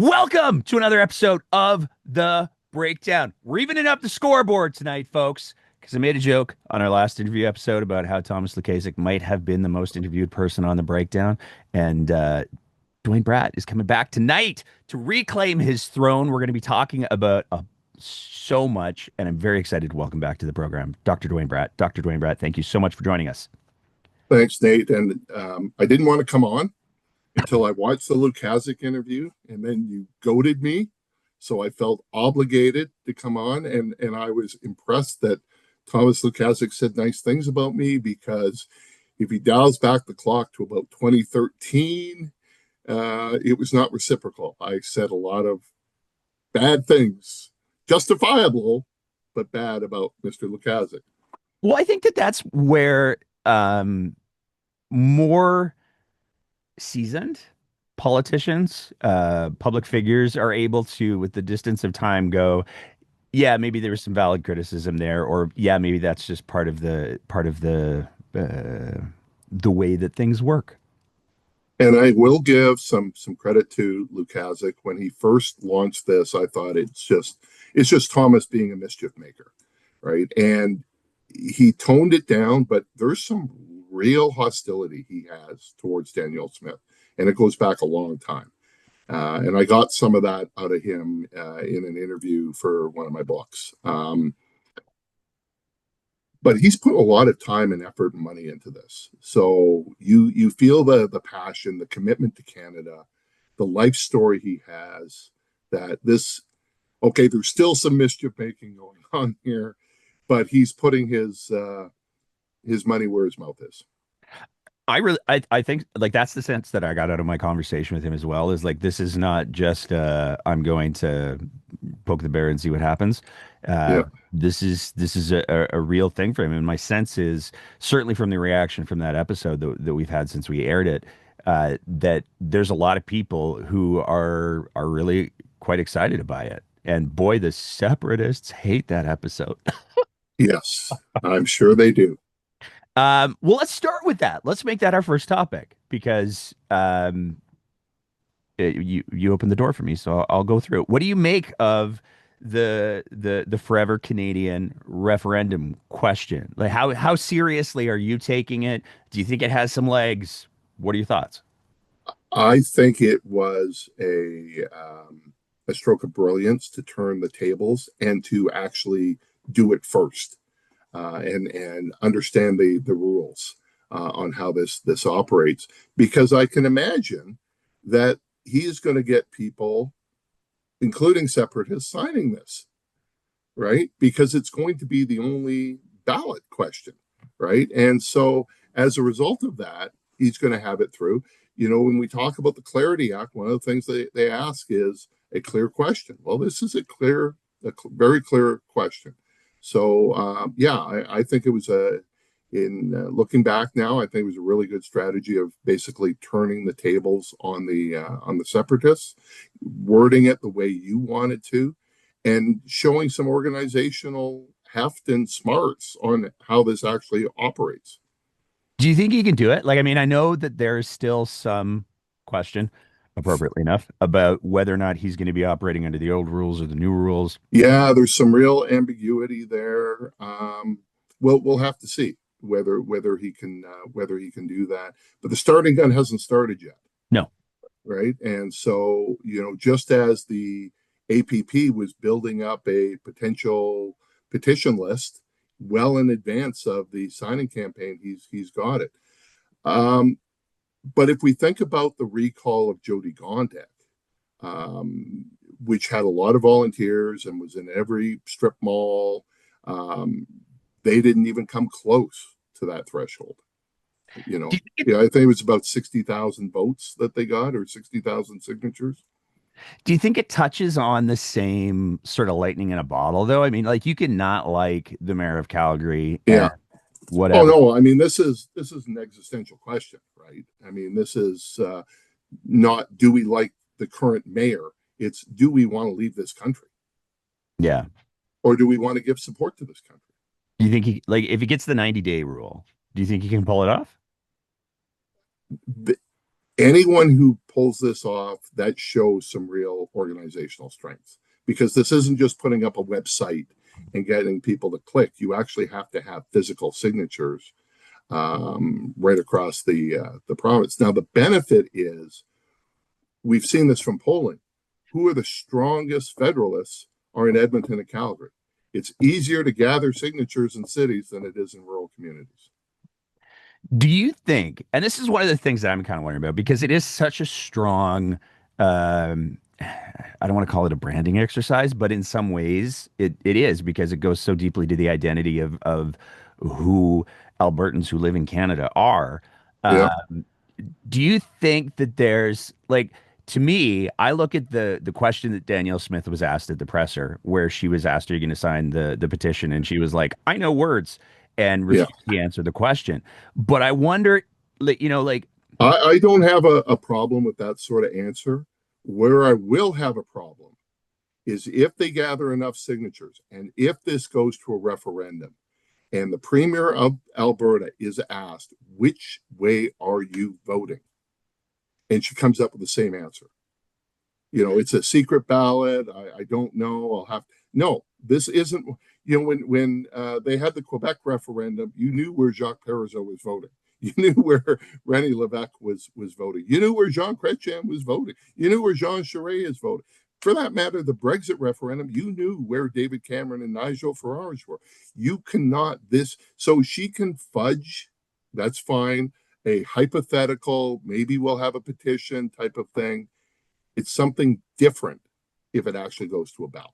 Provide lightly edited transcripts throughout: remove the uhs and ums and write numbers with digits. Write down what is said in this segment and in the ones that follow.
Welcome to another episode of The Breakdown. We're evening up the scoreboard tonight, folks, because I made a joke on our last interview episode about how Thomas Lukasik might have been the most interviewed person on The Breakdown. And Duane Bratt is coming back tonight to reclaim his throne. We're going to be talking about so much, and I'm very excited to welcome back to the program Dr. Duane Bratt. Dr. Duane Bratt, thank you so much for joining us. Thanks, Nate. And I didn't want to come on until I watched the Lukasik interview, and then you goaded me. So I felt obligated to come on, and I was impressed that Thomas Lukasik said nice things about me, because if he dials back the clock to about 2013, it was not reciprocal. I said a lot of bad things, justifiable, but bad about Mr. Lukasik. Well, I think that that's where more seasoned politicians, public figures are able to, with the distance of time, go, yeah, maybe there was some valid criticism there, or yeah, maybe that's just part of the way that things work. And I will give some credit to Lukasik. When he first launched this, I thought it's just Thomas being a mischief maker, right? And he toned it down, but there's some real hostility he has towards Danielle Smith, and it goes back a long time. And I got some of that out of him in an interview for one of my books. But he's put a lot of time and effort and money into this. So you feel the passion, the commitment to Canada, the life story he has, that this, okay, there's still some mischief making going on here, but he's putting his money where his mouth is. I think like that's the sense that I got out of my conversation with him as well, is like this is not just I'm going to poke the bear and see what happens. Uh, Yeah. this is a real thing for him, and my sense is certainly from the reaction from that episode that we've had since we aired it, that there's a lot of people who are really quite excited by it. And boy, the separatists hate that episode. Yes, I'm sure they do. Well, let's start with that. Let's make that our first topic because you opened the door for me, so I'll go through it. What do you make of the Forever Canadian referendum question? Like, how seriously are you taking it? Do you think it has some legs? What are your thoughts? I think it was a stroke of brilliance to turn the tables and to actually do it first, and understand the rules on how this operates. Because I can imagine that he is going to get people, including separatists, signing this, right? Because it's going to be the only ballot question, right? And so as a result of that, he's going to have it through. You know, when we talk about the Clarity Act, one of the things they ask is a clear question. Well, this is a very clear question. So yeah, I think it was in looking back now, I think it was a really good strategy of basically turning the tables on the separatists, wording it the way you wanted to, and showing some organizational heft and smarts on how this actually operates. Do you think he can do it? Like, I mean, I know that there's still some question, appropriately enough, about whether or not he's going to be operating under the old rules or the new rules. Yeah, there's some real ambiguity there. We'll have to see whether he can do that. But the starting gun hasn't started yet, No. right? And so, you know, just as the APP was building up a potential petition list well in advance of the signing campaign, he's got it. But if we think about the recall of Jody Gondek, um, which had a lot of volunteers and was in every strip mall, they didn't even come close to that threshold. You know, yeah, I think it was about 60,000 votes that they got, or 60,000 signatures. Do you think it touches on the same sort of lightning in a bottle, though? I mean, like you can not like the mayor of Calgary and Yeah. Oh whatever. no, I mean this is an existential question, right? I mean, this is not do we like the current mayor? It's do we want to leave this country, Yeah. or do we want to give support to this country? Do you think he like if he gets the 90-day rule, do you think he can pull it off? The, anyone who pulls this off, that shows some real organizational strength, because this isn't just putting up a website and getting people to click. You actually have to have physical signatures right across the province. Now, the benefit is we've seen this from polling. Who are the strongest federalists are in Edmonton and Calgary. It's easier to gather signatures in cities than it is in rural communities. Do you think, and this is one of the things that I'm kind of wondering about because it is such a strong, I don't want to call it a branding exercise, but in some ways it is because it goes so deeply to the identity of who Albertans who live in Canada are. Yeah, Do you think that there's like to me, I look at the question that Danielle Smith was asked at the presser, where she was asked, "Are you going to sign the petition?" And she was like, "I know words," and yeah. refused to answer the question. But I wonder, like like I don't have a problem with that sort of answer. Where I will have a problem is if they gather enough signatures and if this goes to a referendum and the Premier of Alberta is asked, which way are you voting? And she comes up with the same answer. It's a secret ballot. I don't know. I'll have no. This isn't. When they had the Quebec referendum, you knew where Jacques Parizeau was voting. You knew where René Lévesque was voting. You knew where Jean Chrétien was voting. You knew where Jean Charest is voting. For that matter, the Brexit referendum, you knew where David Cameron and Nigel Farage were. You cannot this. So she can fudge. That's fine. A hypothetical, maybe we'll have a petition type of thing. It's something different if it actually goes to a ballot.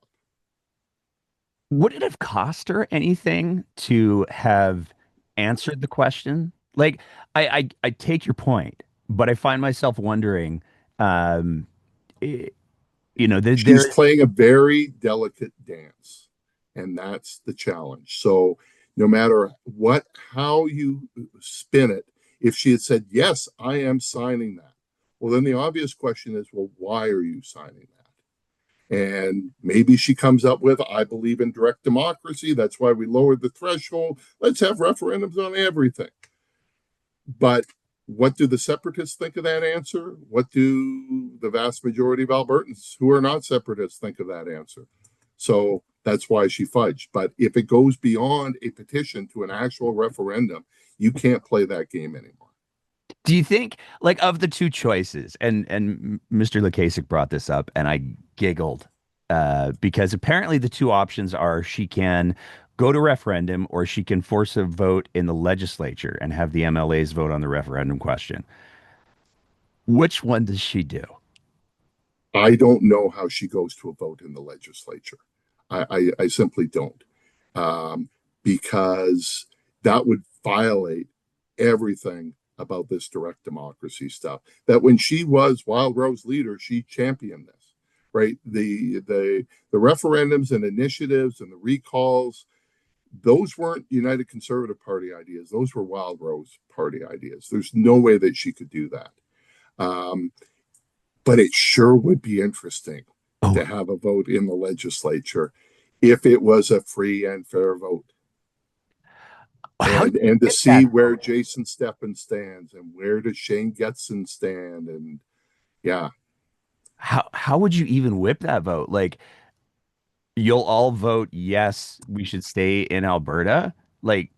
would it have cost her anything to have answered the question? Like, I take your point, but I find myself wondering, um, eh, She's there. playing a very delicate dance, and that's the challenge. So, no matter how you spin it, if she had said, "Yes, I am signing that," well, then the obvious question is, well, why are you signing that? And maybe she comes up with, I believe in direct democracy. That's why we lowered the threshold. Let's have referendums on everything. But what do the separatists think of that answer? What do the vast majority of Albertans who are not separatists think of that answer? So that's why she fudged. But if it goes beyond a petition to an actual referendum, you can't play that game anymore. Do you think, like, of the two choices, and Mr. Lukasik brought this up, and I giggled because apparently the two options are she can go to referendum or she can force a vote in the legislature and have the MLAs vote on the referendum question. Which one does she do? I don't know how she goes to a vote in the legislature. I simply don't, um, because that would violate everything about this direct democracy stuff. That when she was Wild Rose leader, she championed this, right? The referendums and initiatives and the recalls, those weren't United Conservative Party ideas. Those were Wild Rose Party ideas. There's no way that she could do that. Um, but it sure would be interesting Oh, to have a vote in the legislature if it was a free and fair vote, how do and you to get that see where vote? Jason Steppen stands and where does Shane Getson stand. And yeah, How would you even whip that vote? Like, you'll all vote yes, we should stay in Alberta. Like,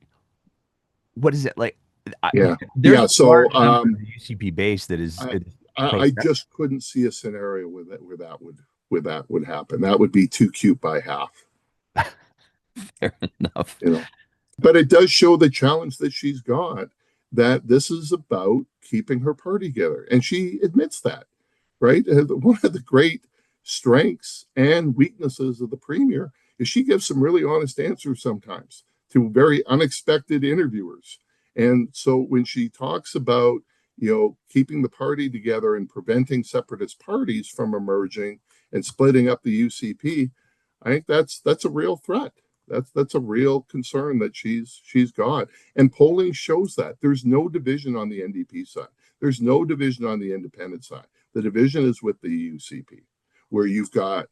what is it like? yeah, There's yeah. a So large number of the UCP base that I, is I pro-sex. just couldn't see a scenario where that would happen. That would be too cute by half, Fair enough. you know. But it does show the challenge that she's got, that this is about keeping her party together. And she admits that, right? One of the great strengths and weaknesses of the premier is she gives some really honest answers sometimes to very unexpected interviewers. And so when she talks about, keeping the party together and preventing separatist parties from emerging and splitting up the UCP, I think that's a real threat. That's a real concern that she's got. And polling shows that there's no division on the NDP side. There's no division on the independent side. The division is with the UCP, where you've got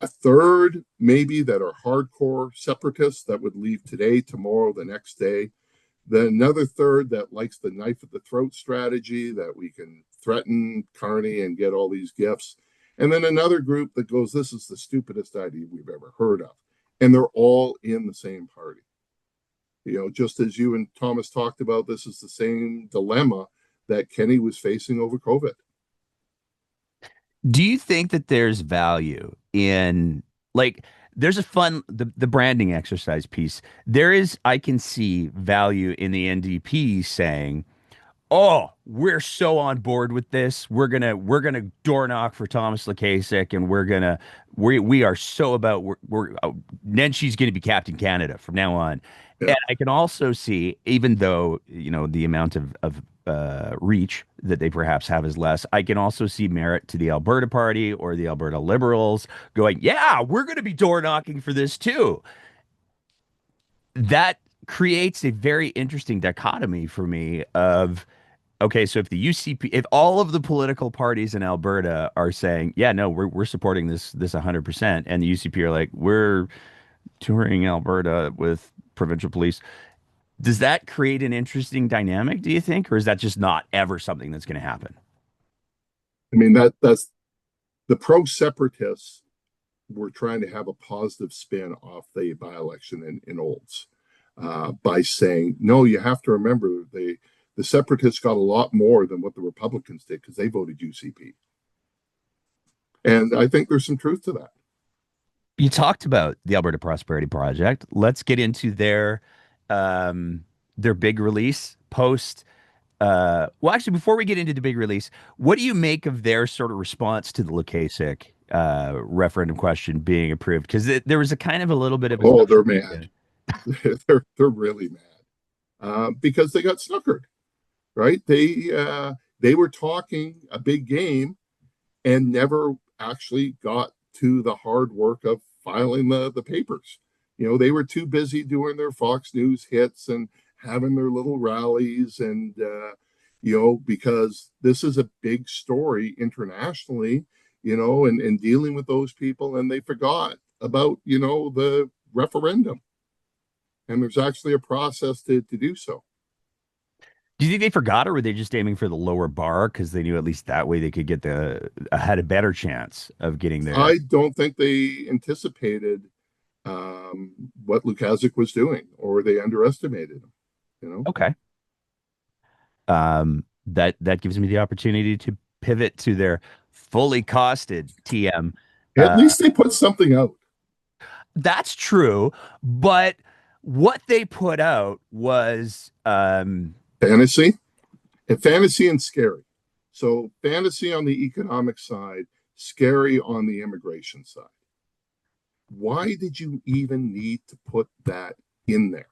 a third maybe that are hardcore separatists that would leave today, tomorrow, the next day. Then another third that likes the knife at the throat strategy, that we can threaten Carney and get all these gifts. And then another group that goes, this is the stupidest idea we've ever heard of. And they're all in the same party. Just as you and Thomas talked about, this is the same dilemma that Kenny was facing over COVID. Do you think that there's value in, like, there's a fun the branding exercise piece. There is, I can see value in the NDP saying, "Oh, we're so on board with this. We're gonna door knock for Thomas Lukasik, and we are so about Nenchi's gonna be Captain Canada from now on." Yeah. And I can also see, even though the amount of reach that they perhaps have is less, I can also see merit to the Alberta Party or the Alberta Liberals going, "Yeah, we're going to be door knocking for this too." That creates a very interesting dichotomy for me of, okay, so if the UCP, if all of the political parties in Alberta are saying, yeah, no, we're supporting this 100%, and the UCP are like, we're touring Alberta with provincial police, does that create an interesting dynamic, do you think, or is that just not ever something that's going to happen? I mean, that's the pro-separatists were trying to have a positive spin off the by-election in Olds by saying, no, you have to remember the separatists got a lot more than what the Republicans did because they voted UCP. And I think there's some truth to that. You talked about the Alberta Prosperity Project. Let's get into their big release post. Well, actually, before we get into the big release, what do you make of their sort of response to the Lukasik referendum question being approved? Because there was a kind of a little bit of a they're mad. they're really mad because they got snookered, right? They were talking a big game and never actually got to the hard work of filing the papers. They were too busy doing their Fox News hits and having their little rallies and because this is a big story internationally, and dealing with those people, and they forgot about the referendum, and there's actually a process to do so. Do you think they forgot, or were they just aiming for the lower bar because they knew at least that way they could had a better chance of getting there? I don't think they anticipated what Lukasik was doing, or they underestimated him. Okay. That gives me the opportunity to pivot to their fully costed TM. At least they put something out. That's true, but what they put out was fantasy and scary. So fantasy on the economic side, scary on the immigration side. Why did you even need to put that in there?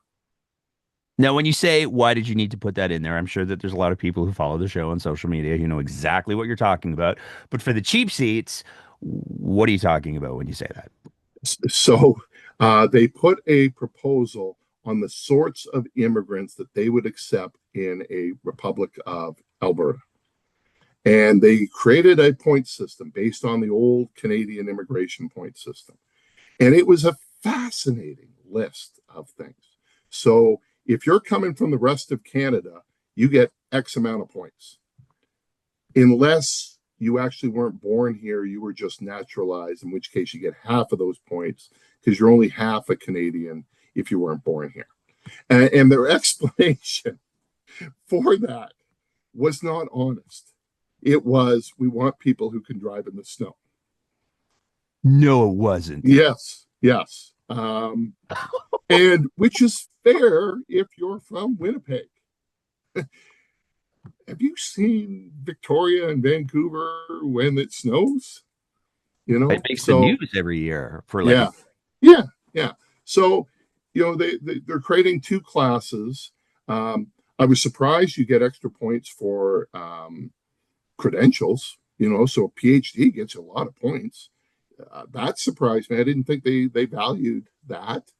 Now, when you say, why did you need to put that in there? I'm sure that there's a lot of people who follow the show on social media who know exactly what you're talking about. But for the cheap seats, what are you talking about when you say that? So they put a proposal on the sorts of immigrants that they would accept in a Republic of Alberta. And they created a point system based on the old Canadian immigration point system. And it was a fascinating list of things. So if you're coming from the rest of Canada, you get X amount of points. Unless you actually weren't born here, you were just naturalized, in which case you get half of those points because you're only half a Canadian if you weren't born here. And their explanation for that was not honest. It was, we want people who can drive in the snow. No, it wasn't. Yes. And which is fair if you're from Winnipeg. Have you seen Victoria and Vancouver when it snows? It makes the news every year for like yeah. So they're creating two classes. I was surprised you get extra points for credentials. So a PhD gets you a lot of points. That surprised me. I didn't think they valued that.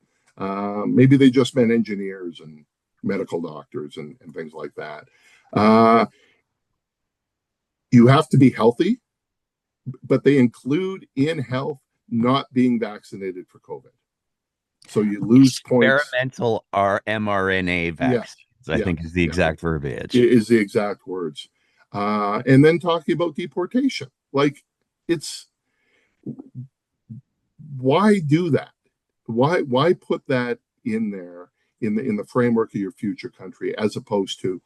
Maybe they just meant engineers and medical doctors and things like that. You have to be healthy, but they include in health not being vaccinated for COVID. So you lose points. Experimental mRNA vaccines, I think is the exact verbiage. Is the exact words. and then talking about deportation. Like, it's why do that? Why put that in there in the framework of your future country, as opposed to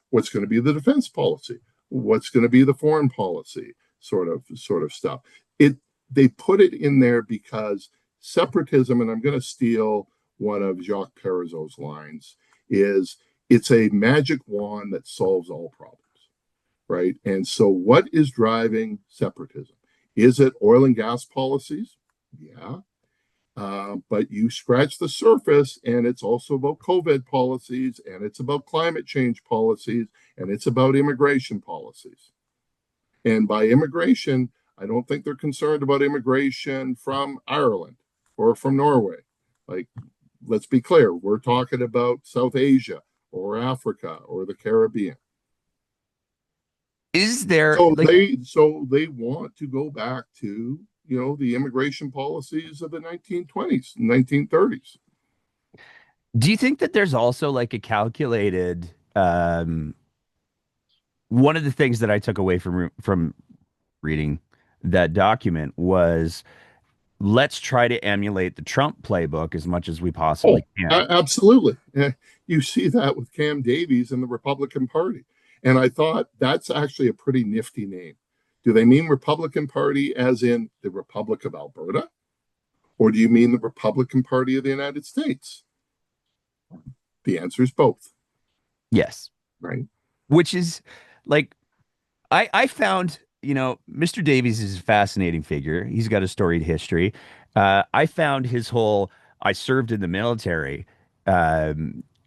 what's going to be the defense policy, what's going to be the foreign policy sort of stuff. It They put it in there because separatism, and I'm going to steal one of Jacques Parizeau's lines, is it's a magic wand that solves all problems, right? And so what is driving separatism? Is it oil and gas policies? Yeah. But you scratch the surface, and it's also about COVID policies, and it's about climate change policies, and it's about immigration policies. And by immigration, I don't think they're concerned about immigration from Ireland or from Norway. Like, let's be clear, we're talking about South Asia or Africa or the Caribbean. Is there So like, they want to go back to, the immigration policies of the 1920s, 1930s. do you think that there's also like a calculated one of the things that I took away from reading that document was let's try to emulate the Trump playbook as much as we Oh, possibly can. absolutely. You see that with Cam Davies and the Republican Party. And I thought that's actually a pretty nifty name. Do they mean Republican Party as in the Republic of Alberta? Or do you mean the Republican Party of the United States? The answer is both, Yes. right? Which is like I found, Mr. Davies is a fascinating figure. He's got a storied history. I found his whole "I served in the military"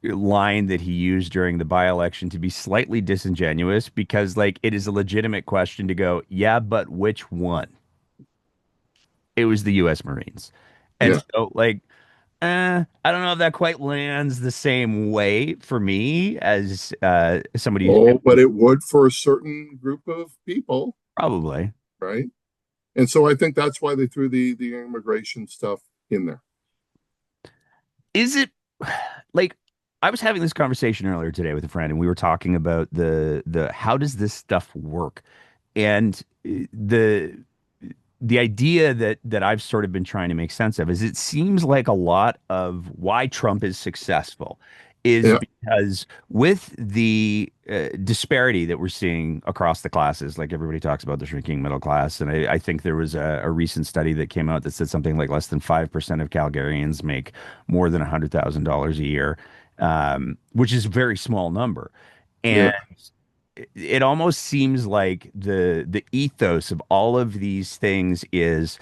line that he used during the by-election to be slightly disingenuous because, like, it is a legitimate question to go, yeah, but which one? It was the U.S. Marines, and Yeah. so like, I don't know if that quite lands the same way for me as somebody who's Oh, but it would for a certain group of people, probably. right? And so I think that's why they threw the immigration stuff in there. Is it like I was having this conversation earlier today with a friend, and we were talking about the how does this stuff work? And the idea that I've sort of been trying to make sense of is it seems like a lot of why Trump is successful is Yeah. because with the disparity that we're seeing across the classes, like everybody talks about the shrinking middle class, and I think there was a recent study that came out that said something like less than 5% of Calgarians make more than $100,000 a year, which is a very small number. Yeah. And it almost seems like the ethos of all of these things is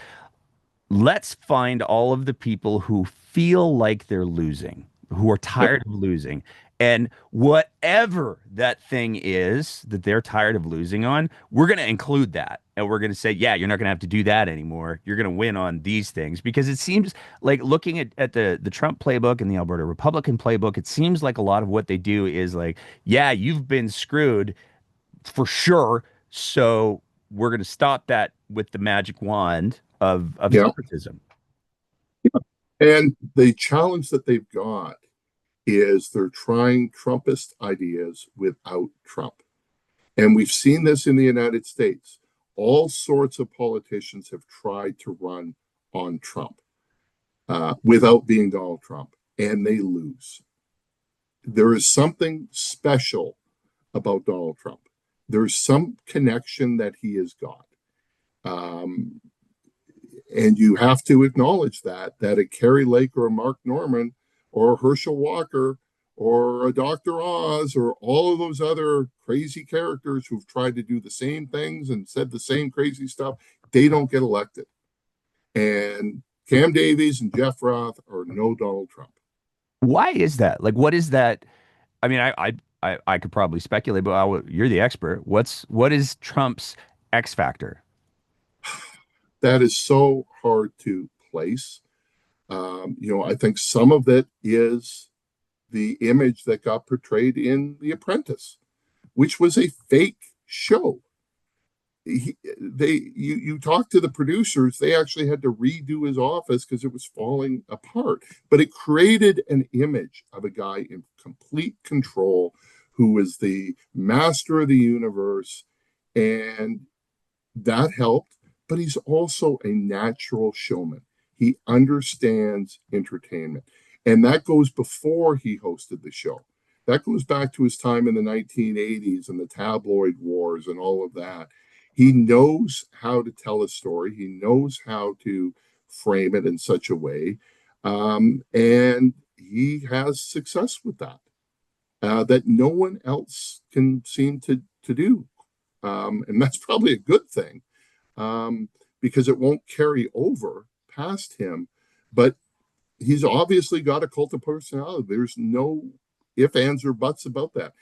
let's find all of the people who feel like they're losing, who are Yep. tired of losing. And whatever that thing is that they're tired of losing on, we're going to include that. And we're going to say, yeah, you're not going to have to do that anymore. You're going to win on these things. Because it seems like looking at the Trump playbook and the Alberta Republican playbook, it seems like a lot of what they do is like, yeah, you've been screwed for sure. So we're going to stop that with the magic wand of Yeah. separatism. And the challenge that they've got is they're trying Trumpist ideas without Trump. And we've seen this in the United States. All sorts of politicians have tried to run on Trump without being Donald Trump, and they lose. There is something special about Donald Trump. There's some connection that he has got. Um, and you have to acknowledge that a Carrie Lake or a Mark Norman or a Herschel Walker or a Dr. Oz or all of those other crazy characters who've tried to do the same things and said the same crazy stuff, they don't get elected. And Cam Davies and Jeff Roth are no Donald Trump. Why is that? Like, what is that? I mean, I could probably speculate, but you're the expert. What is Trump's X factor? That is so hard to place. I think some of it is the image that got portrayed in The Apprentice, which was a fake show. You talk to the producers, they actually had to redo his office because it was falling apart. But it created an image of a guy in complete control who is the master of the universe, and that helped. But he's also a natural showman. He understands entertainment. And that goes before he hosted the show. That goes back to his time in the 1980s and the tabloid wars and all of that. He knows how to tell a story, he knows how to frame it in such a way. And he has success with that, that no one else can seem to do. And that's probably a good thing, because it won't carry over past him. But he's obviously got a cult of personality. There's no ifs, ands, or buts about that.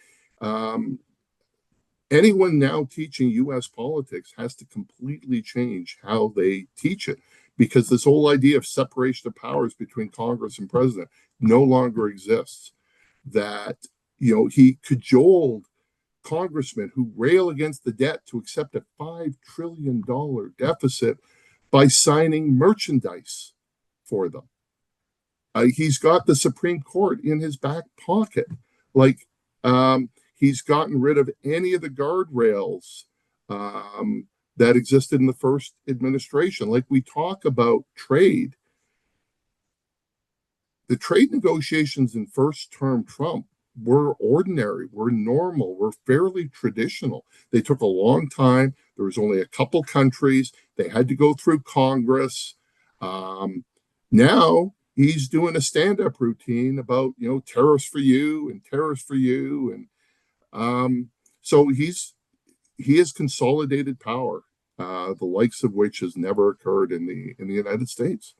Anyone now teaching U.S. politics has to completely change how they teach it, because this whole idea of separation of powers between Congress and president no longer exists. That, he cajoled congressmen who rail against the debt to accept a $5 trillion deficit by signing merchandise for them. He's got the Supreme Court in his back pocket. Like, he's gotten rid of any of the guardrails that existed in the first administration. Like, we talk about trade. The trade negotiations in first term Trump were ordinary, were normal, were fairly traditional. They took a long time. There was only a couple countries. They had to go through Congress. Now he's doing a stand-up routine about, tariffs for you and tariffs for you. And so he has consolidated power, the likes of which has never occurred in the United States.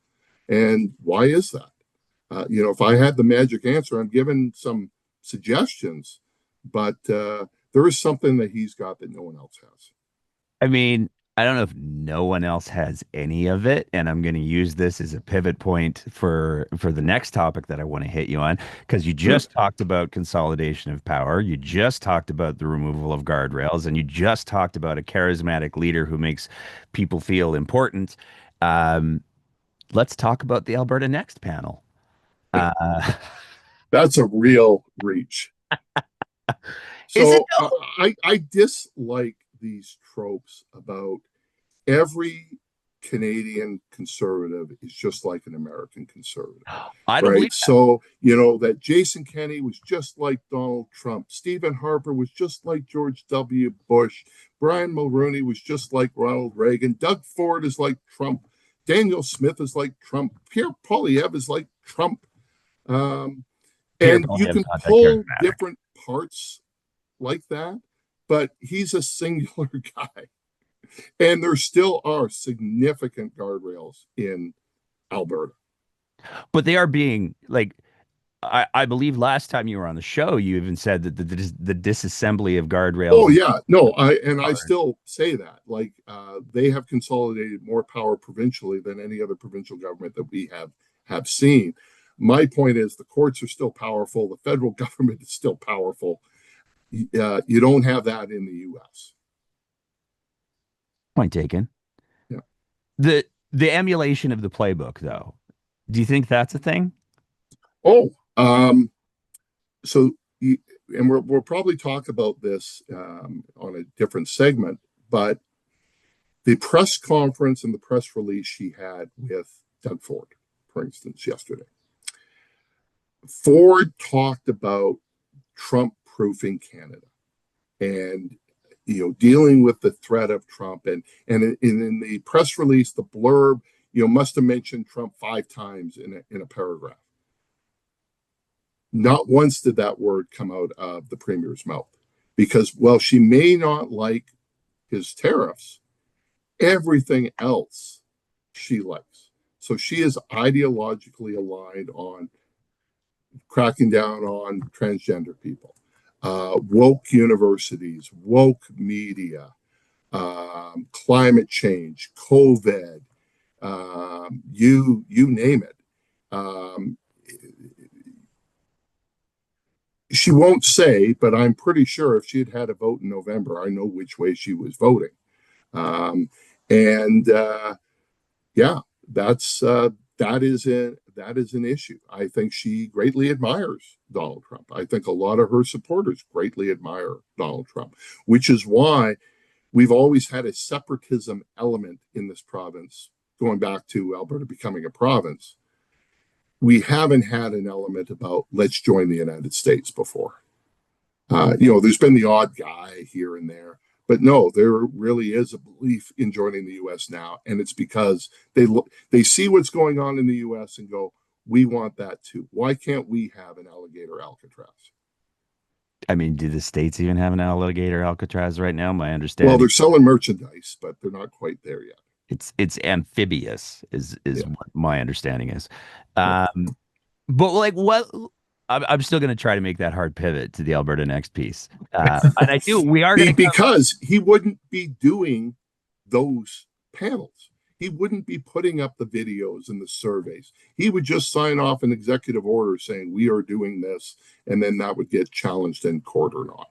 And why is that? If I had the magic answer, I'm giving some suggestions, but there is something that he's got that no one else has. I mean, I don't know if no one else has any of it, and I'm going to use this as a pivot point for the next topic that I want to hit you on, because you Sure. just talked about consolidation of power, you just talked about the removal of guardrails, and you just talked about a charismatic leader who makes people feel important. Um, let's talk about the Alberta Next panel. Uh, That's a real reach. is it So I dislike these tropes about every Canadian conservative is just like an American conservative, I don't right? believe So, that Jason Kenney was just like Donald Trump. Stephen Harper was just like George W. Bush. Brian Mulroney was just like Ronald Reagan. Doug Ford is like Trump. Danielle Smith is like Trump. Pierre Poilievre is like Trump. Um, Pierre and you Poilievre's can not that pull charismatic. different parts like that, but he's a singular guy. And there still are significant guardrails in Alberta. But they are being like, I believe last time you were on the show, you even said that the disassembly of guardrails Oh and yeah, no, I still say that. Like, they have consolidated more power provincially than any other provincial government that we have seen. My point is, the courts are still powerful. The federal government is still powerful. You don't have that in the U.S. point taken. Yeah. The emulation of the playbook, though, do you think that's a thing? Oh, so and we'll probably talk about this on a different segment, but the press conference and the press release she had with Doug Ford, for instance, yesterday, Ford talked about Trump proofing Canada and dealing with the threat of Trump, and in the press release, the blurb must have mentioned Trump 5 times in a paragraph. Not once did that word come out of the premier's mouth, because, well, she may not like his tariffs, everything else she likes. So she is ideologically aligned on cracking down on transgender people, woke universities, woke media, climate change, COVID, you name it. She won't say, but I'm pretty sure if she had had a vote in November, I know which way she was voting. Um, and yeah, that is that is an issue. I think she greatly admires Donald Trump. I think a lot of her supporters greatly admire Donald Trump, which is why we've always had a separatism element in this province, going back to Alberta becoming a province. We haven't had an element about let's join the United States before. There's been the odd guy here and there, but no, there really is a belief in joining the U.S. now, and it's because they see what's going on in the U.S. and go, we want that too. Why can't we have an alligator Alcatraz? I mean, do the states even have an alligator Alcatraz right now? My Well, understanding, they're selling merchandise, but they're not quite there yet. it's amphibious, is Yeah, what my understanding is. yeah. Um, but like, what? I'm still going to try to make that hard pivot to the Alberta Next piece, and I do. We are going to come. Because he wouldn't be doing those panels. He wouldn't be putting up the videos and the surveys. He would just sign off an executive order saying, we are doing this, and then that would get challenged in court or not,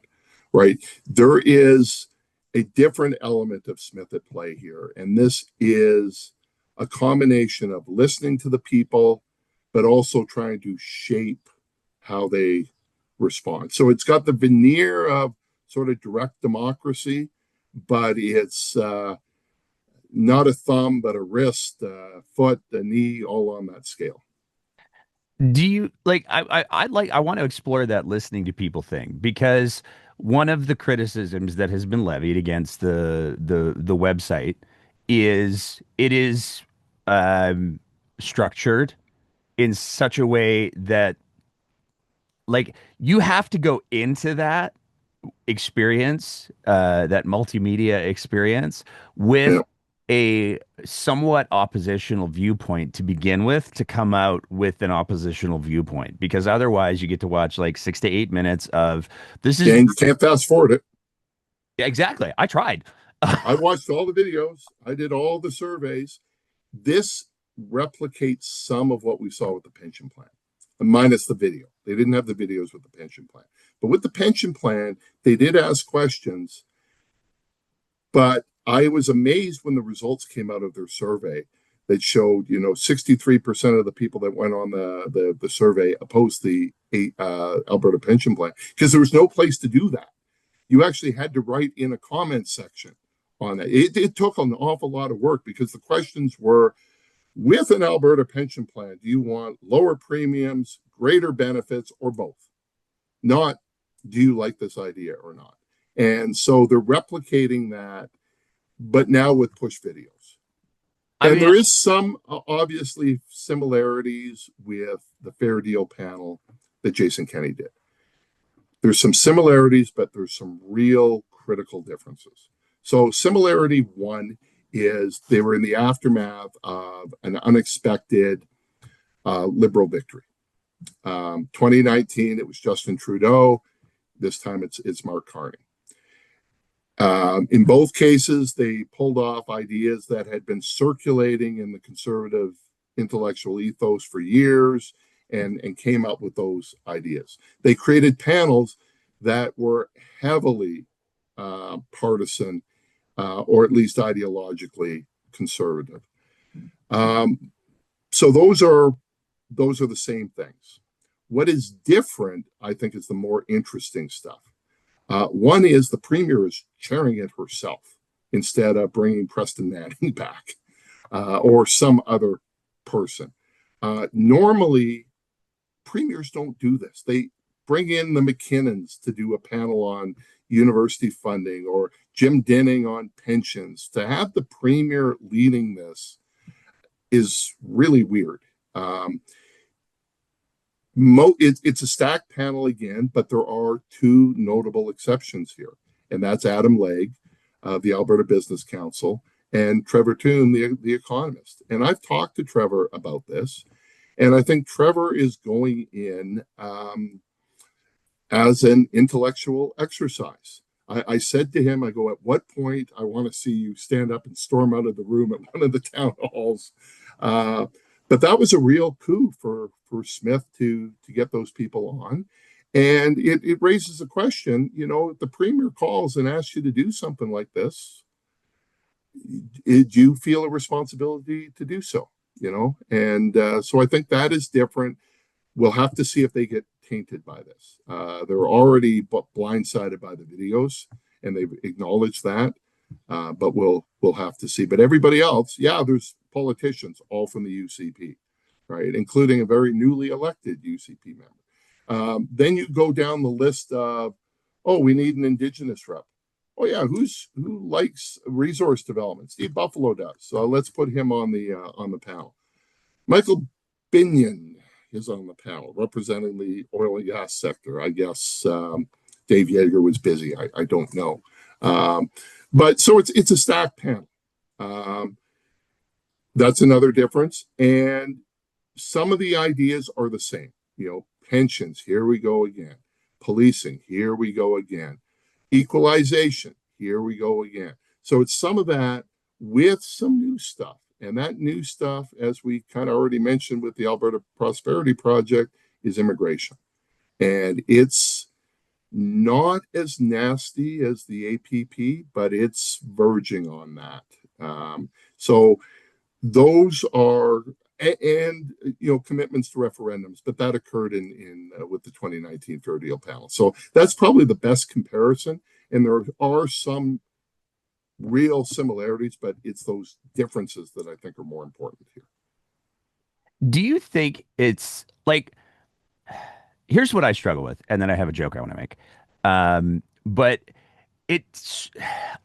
right? There is a different element of Smith at play here, and this is a combination of listening to the people, but also trying to shape how they respond. So it's got the veneer of sort of direct democracy, but it's not a thumb, but a wrist, a foot, a knee, all on that scale. Do you like? I want to explore that listening to people thing because one of the criticisms that has been levied against the website is it is um, structured in such a way that like you have to go into that experience, that multimedia experience, with Yeah. a somewhat oppositional viewpoint to begin with, to come out with an oppositional viewpoint, because otherwise you get to watch like 6 to 8 minutes of this is And you can't fast forward it. exactly. I tried. I watched all the videos. I did all the surveys. This replicates some of what we saw with the pension plan, minus the video. They didn't have the videos with the pension plan. But with the pension plan, they did ask questions. But I was amazed when the results came out of their survey that showed, 63% of the people that went on the survey opposed the Alberta pension plan because there was no place to do that. You actually had to write in a comment section on that. It took an awful lot of work because the questions were, with an Alberta pension plan, do you want lower premiums, greater benefits, or both? Not, do you like this idea or not? And so they're replicating that, but now with push videos. I And mean, there is some obviously similarities with the Fair Deal panel that Jason Kenney did. There's some similarities, but there's some real critical differences. So similarity one is they were in the aftermath of an unexpected Liberal victory. 2019, it was Justin Trudeau. This time it's Mark Carney. In both cases, they pulled off ideas that had been circulating in the conservative intellectual ethos for years and came up with those ideas. They created panels that were heavily partisan or at least ideologically conservative. So those are the same things. What is different, I think, is the more interesting stuff. One is the premier is chairing it herself instead of bringing Preston Manning back or some other person. Normally, premiers don't do this. They bring in the McKinnons to do a panel on university funding or Jim Denning on pensions. To have the premier leading this is really weird. It's a stacked panel again, but there are two notable exceptions here, and that's Adam Legge of the Alberta Business Council and Trevor Toone, the economist. And I've talked to Trevor about this, and I think Trevor is going in as an intellectual exercise. I said to him, I go, at what point I want to see you stand up and storm out of the room at one of the town halls. But that was a real coup for Smith to get those people on. And it raises a question, if the premier calls and asks you to do something like this, do you feel a responsibility to do so? And so I think that is different. We'll have to see if they get tainted by this. They're already blindsided by the videos, and they've acknowledged that. But we'll have to see. But everybody else, yeah, there's politicians all from the UCP, right, including a very newly elected UCP member. Then you go down the list of, oh, we need an Indigenous rep. Oh yeah, who likes resource development? Steve Buffalo does. So let's put him on the panel. Michael Binion is on the panel, representing the oil and gas sector. I guess Dave Yeager was busy. I don't know. But so it's a stacked panel. That's another difference. And some of the ideas are the same. Pensions, here we go again. Policing, here we go again. Equalization, here we go again. So it's some of that with some new stuff. And that new stuff, as we kind of already mentioned with the Alberta Prosperity Project, is immigration. And it's not as nasty as the APP, but it's verging on that. So those are, and commitments to referendums, but that occurred in with the 2019 Fair Deal panel. So that's probably the best comparison. And there are some real similarities, but it's those differences that I think are more important here. Do you think it's like, here's what I struggle with, and then I have a joke I want to make. But it's,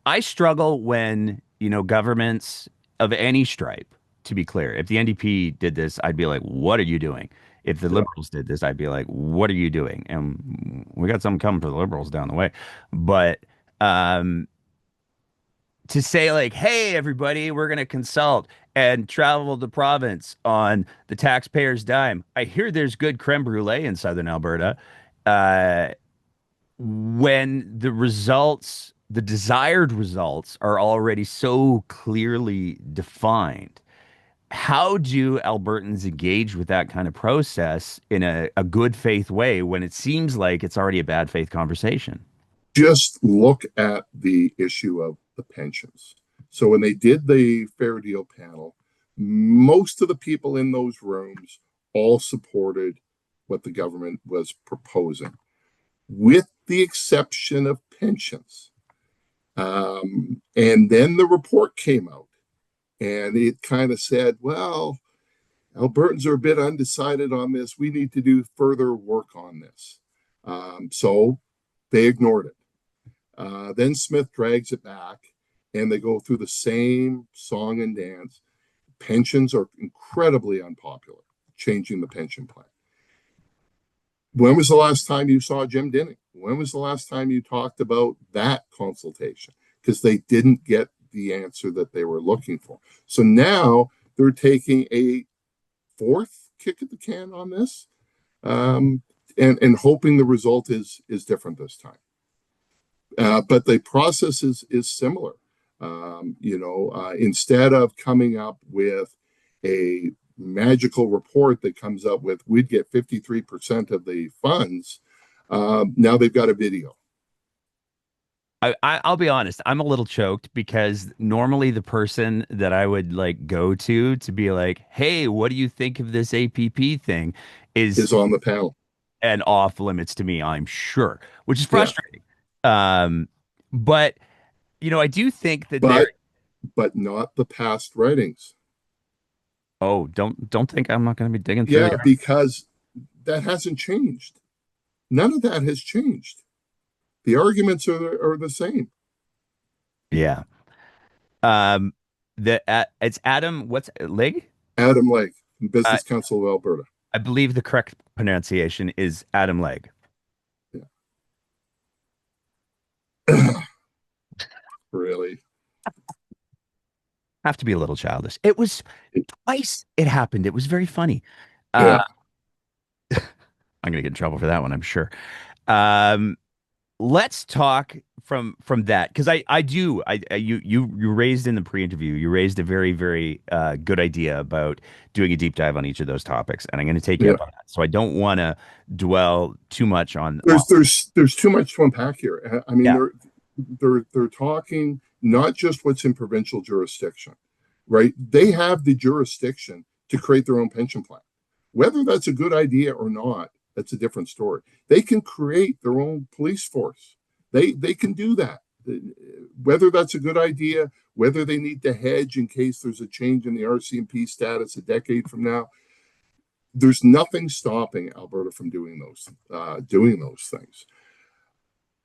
I struggle when, governments of any stripe, to be clear, if the NDP did this, I'd be like, what are you doing? If the Liberals did this, I'd be like, what are you doing? And we got something coming for the Liberals down the way. But to say like, hey, everybody, we're going to consult and travel the province on the taxpayer's dime. I hear there's good creme brulee in Southern Alberta. Uh, when the results, the desired results are already so clearly defined, how do Albertans engage with that kind of process in a good faith way when it seems like it's already a bad faith conversation? Just look at the issue of the pensions. So when they did the Fair Deal panel, most of the people in those rooms all supported what the government was proposing, with the exception of pensions. And then the report came out, and it kind of said, well, Albertans are a bit undecided on this. We need to do further work on this. So they ignored it. Then Smith drags it back, and they go through the same song and dance. Pensions are incredibly unpopular, changing the pension plan. When was the last time you saw Jim Dinning? When was the last time you talked about that consultation? Because they didn't get the answer that they were looking for. So now they're taking a fourth kick at the can on this, and hoping the result is different this time. But the process is similar. Instead of coming up with a magical report that comes up with we'd get 53% of the funds, now they've got a video. I'll be honest, I'm a little choked because normally the person that I would like go to be like, hey, what do you think of this APP thing Is on the panel. And off limits to me, I'm sure, which is Yeah. frustrating. But I do think that but not the past writings. Oh, don't think I'm not going to be digging through Yeah, there. because that hasn't changed. None of that has changed. The arguments are the same. Yeah. It's Adam, what's Legg? Adam Legg, Uh, Business Council of Alberta. I believe the correct pronunciation is Adam Legg. Yeah. Really? Have to be a little childish. It was twice it happened. It was very funny. Yeah. I'm gonna get in trouble for that one, I'm sure. Um, let's talk from that because you raised in the pre-interview, you raised a very good idea about doing a deep dive on each of those topics, and I'm going to take you Yeah. up on that. So I don't want to dwell too much on. There's too much to unpack here. I mean, Yeah. they're talking not just what's in provincial jurisdiction, right? They have the jurisdiction to create their own pension plan. Whether that's a good idea or not, that's a different story. They can create their own police force. They can do that. Whether that's a good idea, whether they need to hedge in case there's a change in the RCMP status a decade from now, there's nothing stopping Alberta from doing those things.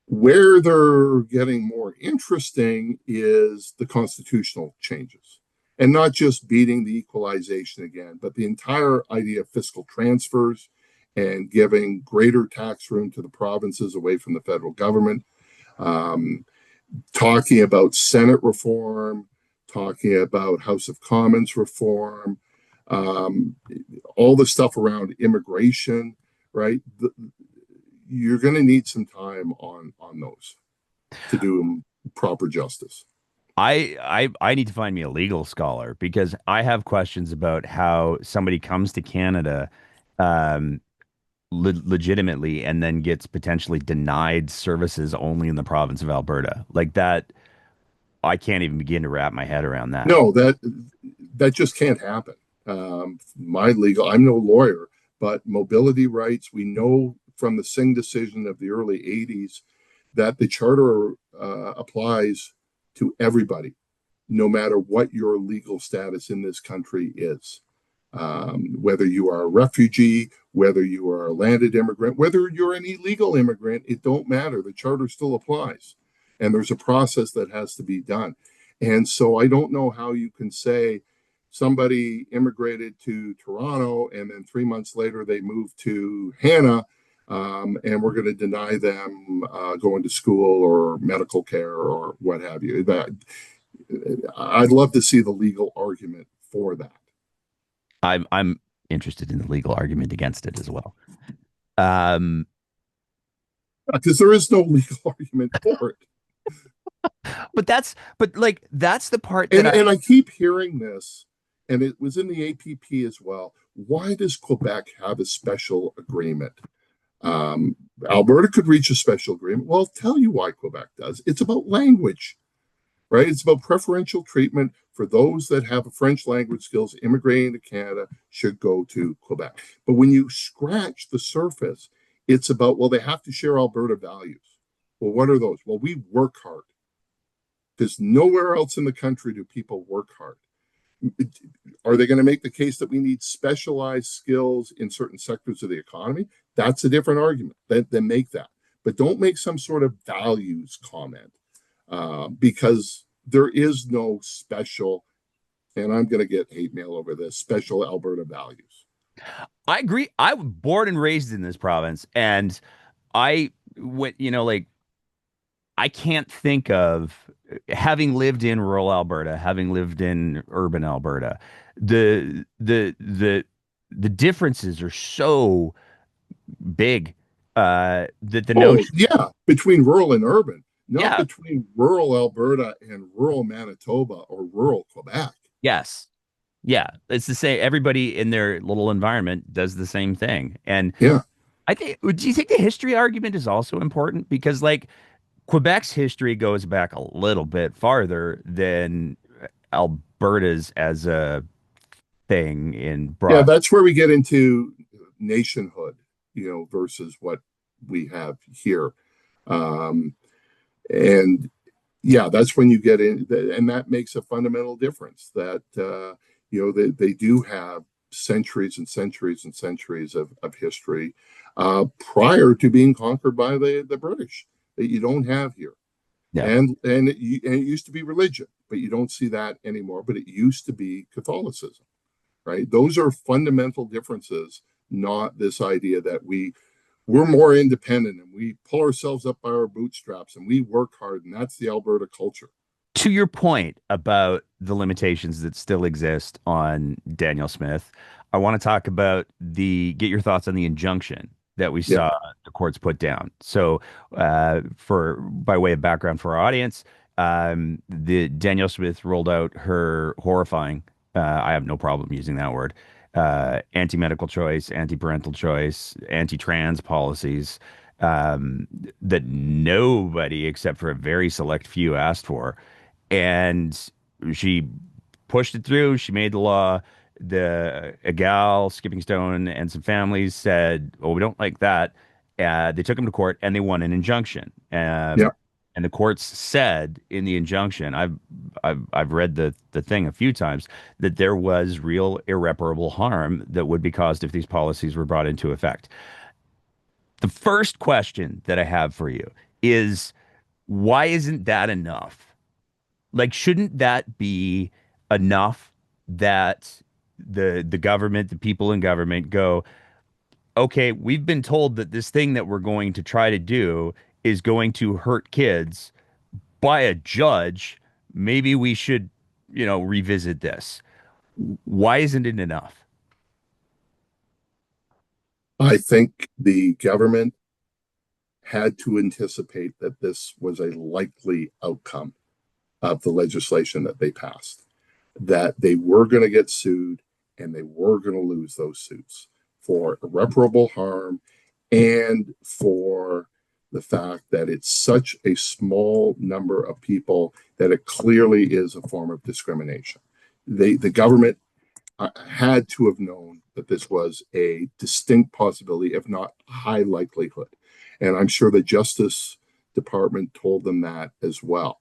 Where they're getting more interesting is the constitutional changes, and not just beating the equalization again, but the entire idea of fiscal transfers and giving greater tax room to the provinces away from the federal government. Talking about Senate reform, talking about House of Commons reform, all the stuff around immigration, right? You're going to need some time on those to do them proper justice. I need to find me a legal scholar because I have questions about how somebody comes to Canada um, legitimately and then gets potentially denied services only in the province of Alberta. Like that, I can't even begin to wrap my head around that. No, that just can't happen. I'm no lawyer, but mobility rights, we know from the Singh decision of the early 80s that the charter applies to everybody, no matter what your legal status in this country is. Whether you are a refugee, whether you are a landed immigrant, whether you're an illegal immigrant, it don't matter. The charter still applies. And there's a process that has to be done. And so I don't know how you can say somebody immigrated to Toronto and then 3 months later they moved to Hannah, and we're going to deny them going to school or medical care or what have you. I'd love to see the legal argument for that. I'm interested in the legal argument against it as well. Um, Because there is no legal argument for it. but that's the part And, that and I keep hearing this, and it was in the APP as well. Why does Quebec have a special agreement? Alberta could reach a special agreement. Well, I'll tell you why Quebec does. It's about language, right? It's about preferential treatment for those that have French language skills immigrating to Canada should go to Quebec. But when you scratch the surface, it's about, well, they have to share Alberta values. Well, what are those? Well, we work hard because nowhere else in the country do people work hard. Are they going to make the case that we need specialized skills in certain sectors of the economy? That's a different argument. Then make that. But don't make some sort of values comment because there is no special, and I'm going to get hate mail over this, special Alberta values. I agree. I was born and raised in this province, and I went, like I can't think of having lived in rural Alberta, having lived in urban Alberta, the differences are so big that the Oh, notion, yeah, between rural and urban, not yeah, between rural Alberta and rural Manitoba or rural Quebec. yes, yeah, it's the same. Everybody in their little environment does the same thing, and Yeah. I think. Do you think the history argument is also important because like Quebec's history goes back a little bit farther than Alberta's as a thing in Yeah, broad. that's where we get into nationhood, versus what we have here. Um, and yeah, that's when you get in, and that makes a fundamental difference that, they do have centuries and centuries and centuries of history prior to being conquered by the British that you don't have here. Yeah. And it used to be religion, but you don't see that anymore. But it used to be Catholicism, right? Those are fundamental differences, not this idea that we're more independent and we pull ourselves up by our bootstraps and we work hard, and that's the Alberta culture. To your point about the limitations that still exist on Danielle Smith, I want to talk about get your thoughts on the injunction that we Yeah. saw the courts put down. So, for by way of background for our audience, the Danielle Smith rolled out her horrifying, I have no problem using that word, anti-medical choice, anti-parental choice, anti-trans policies that nobody except for a very select few asked for, and she pushed it through. She made the law. a gal, Skipping Stone, and some families said, "Oh, we don't like that." They took him to court and they won an injunction. Yeah, And the courts said in the injunction, I've read the thing a few times, that there was real irreparable harm that would be caused if these policies were brought into effect. The first question that I have for you is, why isn't that enough? Like, shouldn't that be enough that the government, the people in government go, okay, we've been told that this thing that we're going to try to do is going to hurt kids by a judge. Maybe we should, revisit this. Why isn't it enough? I think the government had to anticipate that this was a likely outcome of the legislation that they passed, that they were going to get sued and they were going to lose those suits for irreparable harm and for the fact that it's such a small number of people that it clearly is a form of discrimination. The government had to have known that this was a distinct possibility, if not high likelihood. And I'm sure the Justice Department told them that as well.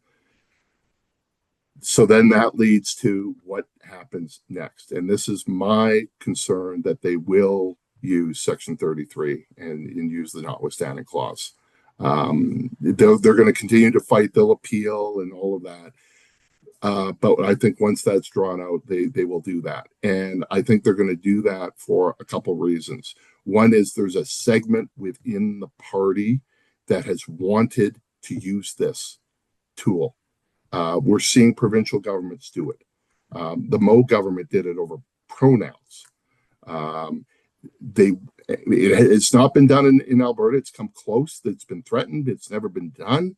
So then that leads to what happens next. And this is my concern, that they will use Section 33 and use the notwithstanding clause. They're going to continue to fight, they'll appeal and all of that. But I think once that's drawn out, they will do that. And I think they're going to do that for a couple reasons. One is there's a segment within the party that has wanted to use this tool. We're seeing provincial governments do it. The Mo government did it over pronouns. It's not been done in Alberta. It's come close. It's been threatened. It's never been done.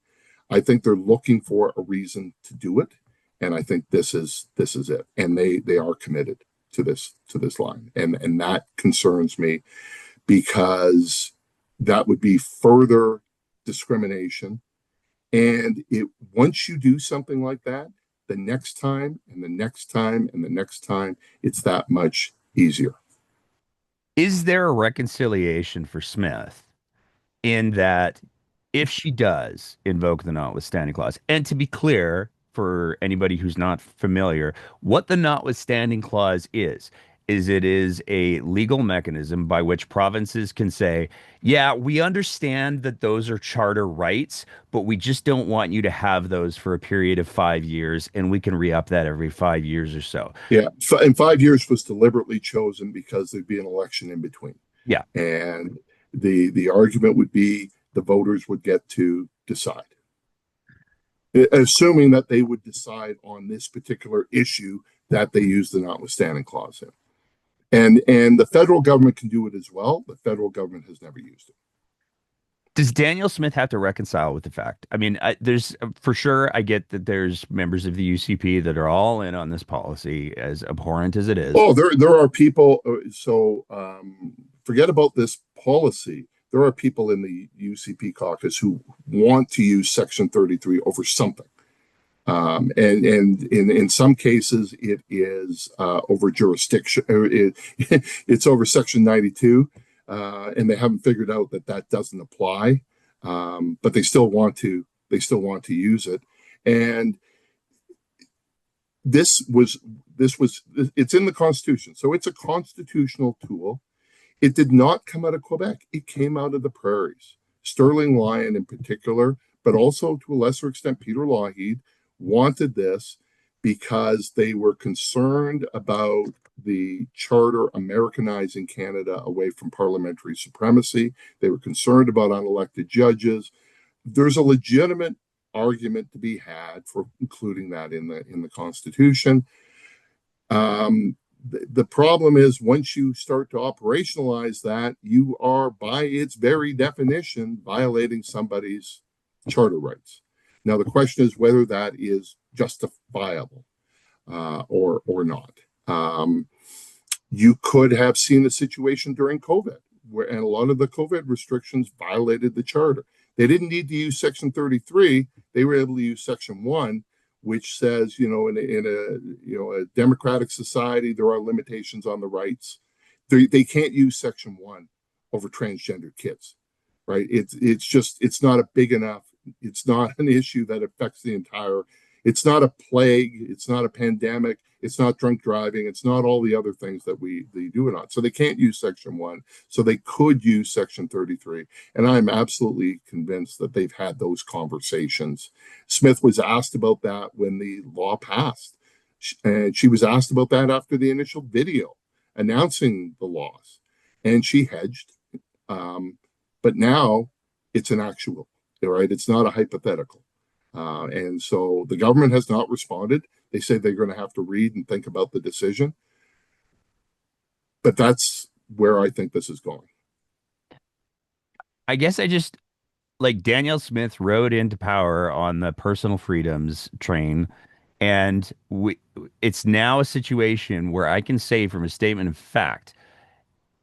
I think they're looking for a reason to do it. And I think this is it. And they are committed to this line. And that concerns me, because that would be further discrimination. And once you do something like that, the next time and the next time and the next time, it's that much easier. Is there a reconciliation for Smith in that, if she does invoke the notwithstanding clause? And to be clear, for anybody who's not familiar, what the notwithstanding clause is it is a legal mechanism by which provinces can say, yeah, we understand that those are charter rights, but we just don't want you to have those for a period of 5 years, and we can re-up that every 5 years or so. Yeah, and 5 years was deliberately chosen because there'd be an election in between. Yeah. And the argument would be the voters would get to decide, assuming that they would decide on this particular issue that they use the notwithstanding clause in. And the federal government can do it as well. The federal government has never used it. Does Danielle Smith have to reconcile with the fact? I mean, there's for sure, I get that there's members of the UCP that are all in on this policy, as abhorrent as it is. Oh, there are people. So forget about this policy. There are people in the UCP caucus who want to use Section 33 over something. And in some cases, it is over jurisdiction. It's over Section 92. And they haven't figured out that doesn't apply, but they still want to use it. And it's in the Constitution, so it's a constitutional tool. It did not come out of Quebec; it came out of the prairies. Sterling Lyon, in particular, but also to a lesser extent, Peter Lougheed, wanted this because they were concerned about the charter Americanizing Canada away from parliamentary supremacy. They were concerned about unelected judges. There's a legitimate argument to be had for including that in the Constitution. The problem is, once you start to operationalize that, you are, by its very definition, violating somebody's charter rights. Now, the question is whether that is justifiable or not. You could have seen a situation during COVID and a lot of the COVID restrictions violated the charter. They didn't need to use Section 33. They were able to use Section 1, which says, in a democratic society, there are limitations on the rights. They can't use Section 1 over transgender kids, right? It's not a big enough. It's not an issue that affects the entire. It's not a plague. It's not a pandemic. It's not drunk driving. It's not all the other things that they do it on. So they can't use Section 1. So they could use Section 33. And I'm absolutely convinced that they've had those conversations. Smith was asked about that when the law passed. And she was asked about that after the initial video announcing the laws. And she hedged. But now it's an actual, right? It's not a hypothetical. And so the government has not responded. They say they're going to have to read and think about the decision. But that's where I think this is going. I guess I just like Danielle Smith rode into power on the personal freedoms train, and it's now a situation where I can say from a statement of fact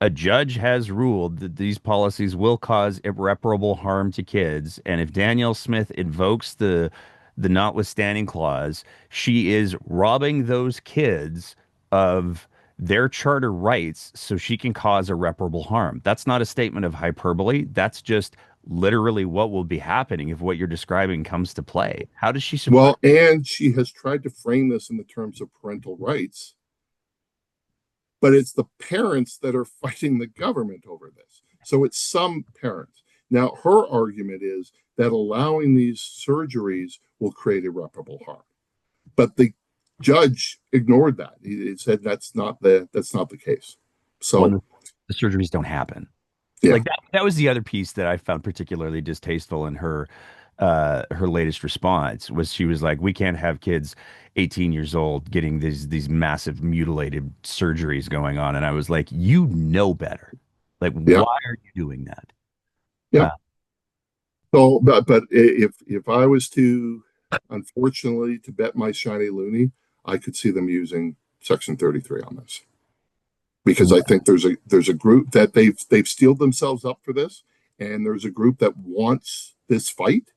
a judge has ruled that these policies will cause irreparable harm to kids, and if Danielle Smith invokes the notwithstanding clause, she is robbing those kids of their charter rights so she can cause irreparable harm. That's not a statement of hyperbole. That's just literally what will be happening if what you're describing comes to play. How does she support? Well, and she has tried to frame this in the terms of parental rights, but it's the parents that are fighting the government over this. So it's some parents. Now, her argument is that allowing these surgeries will create irreparable harm. But the judge ignored that. He said that's not the case. So When the surgeries don't happen. yeah, Like that was the other piece that I found particularly distasteful in her latest response was she was like, we can't have kids 18 years old getting these massive mutilated surgeries going on. And I was like, you know better. Like, yeah, why are you doing that? yeah. Uh, So, but if I was to, unfortunately, to bet my shiny loonie, I could see them using Section 33 on this because I think there's a group that they've steeled themselves up for this, and there's a group that wants this fight,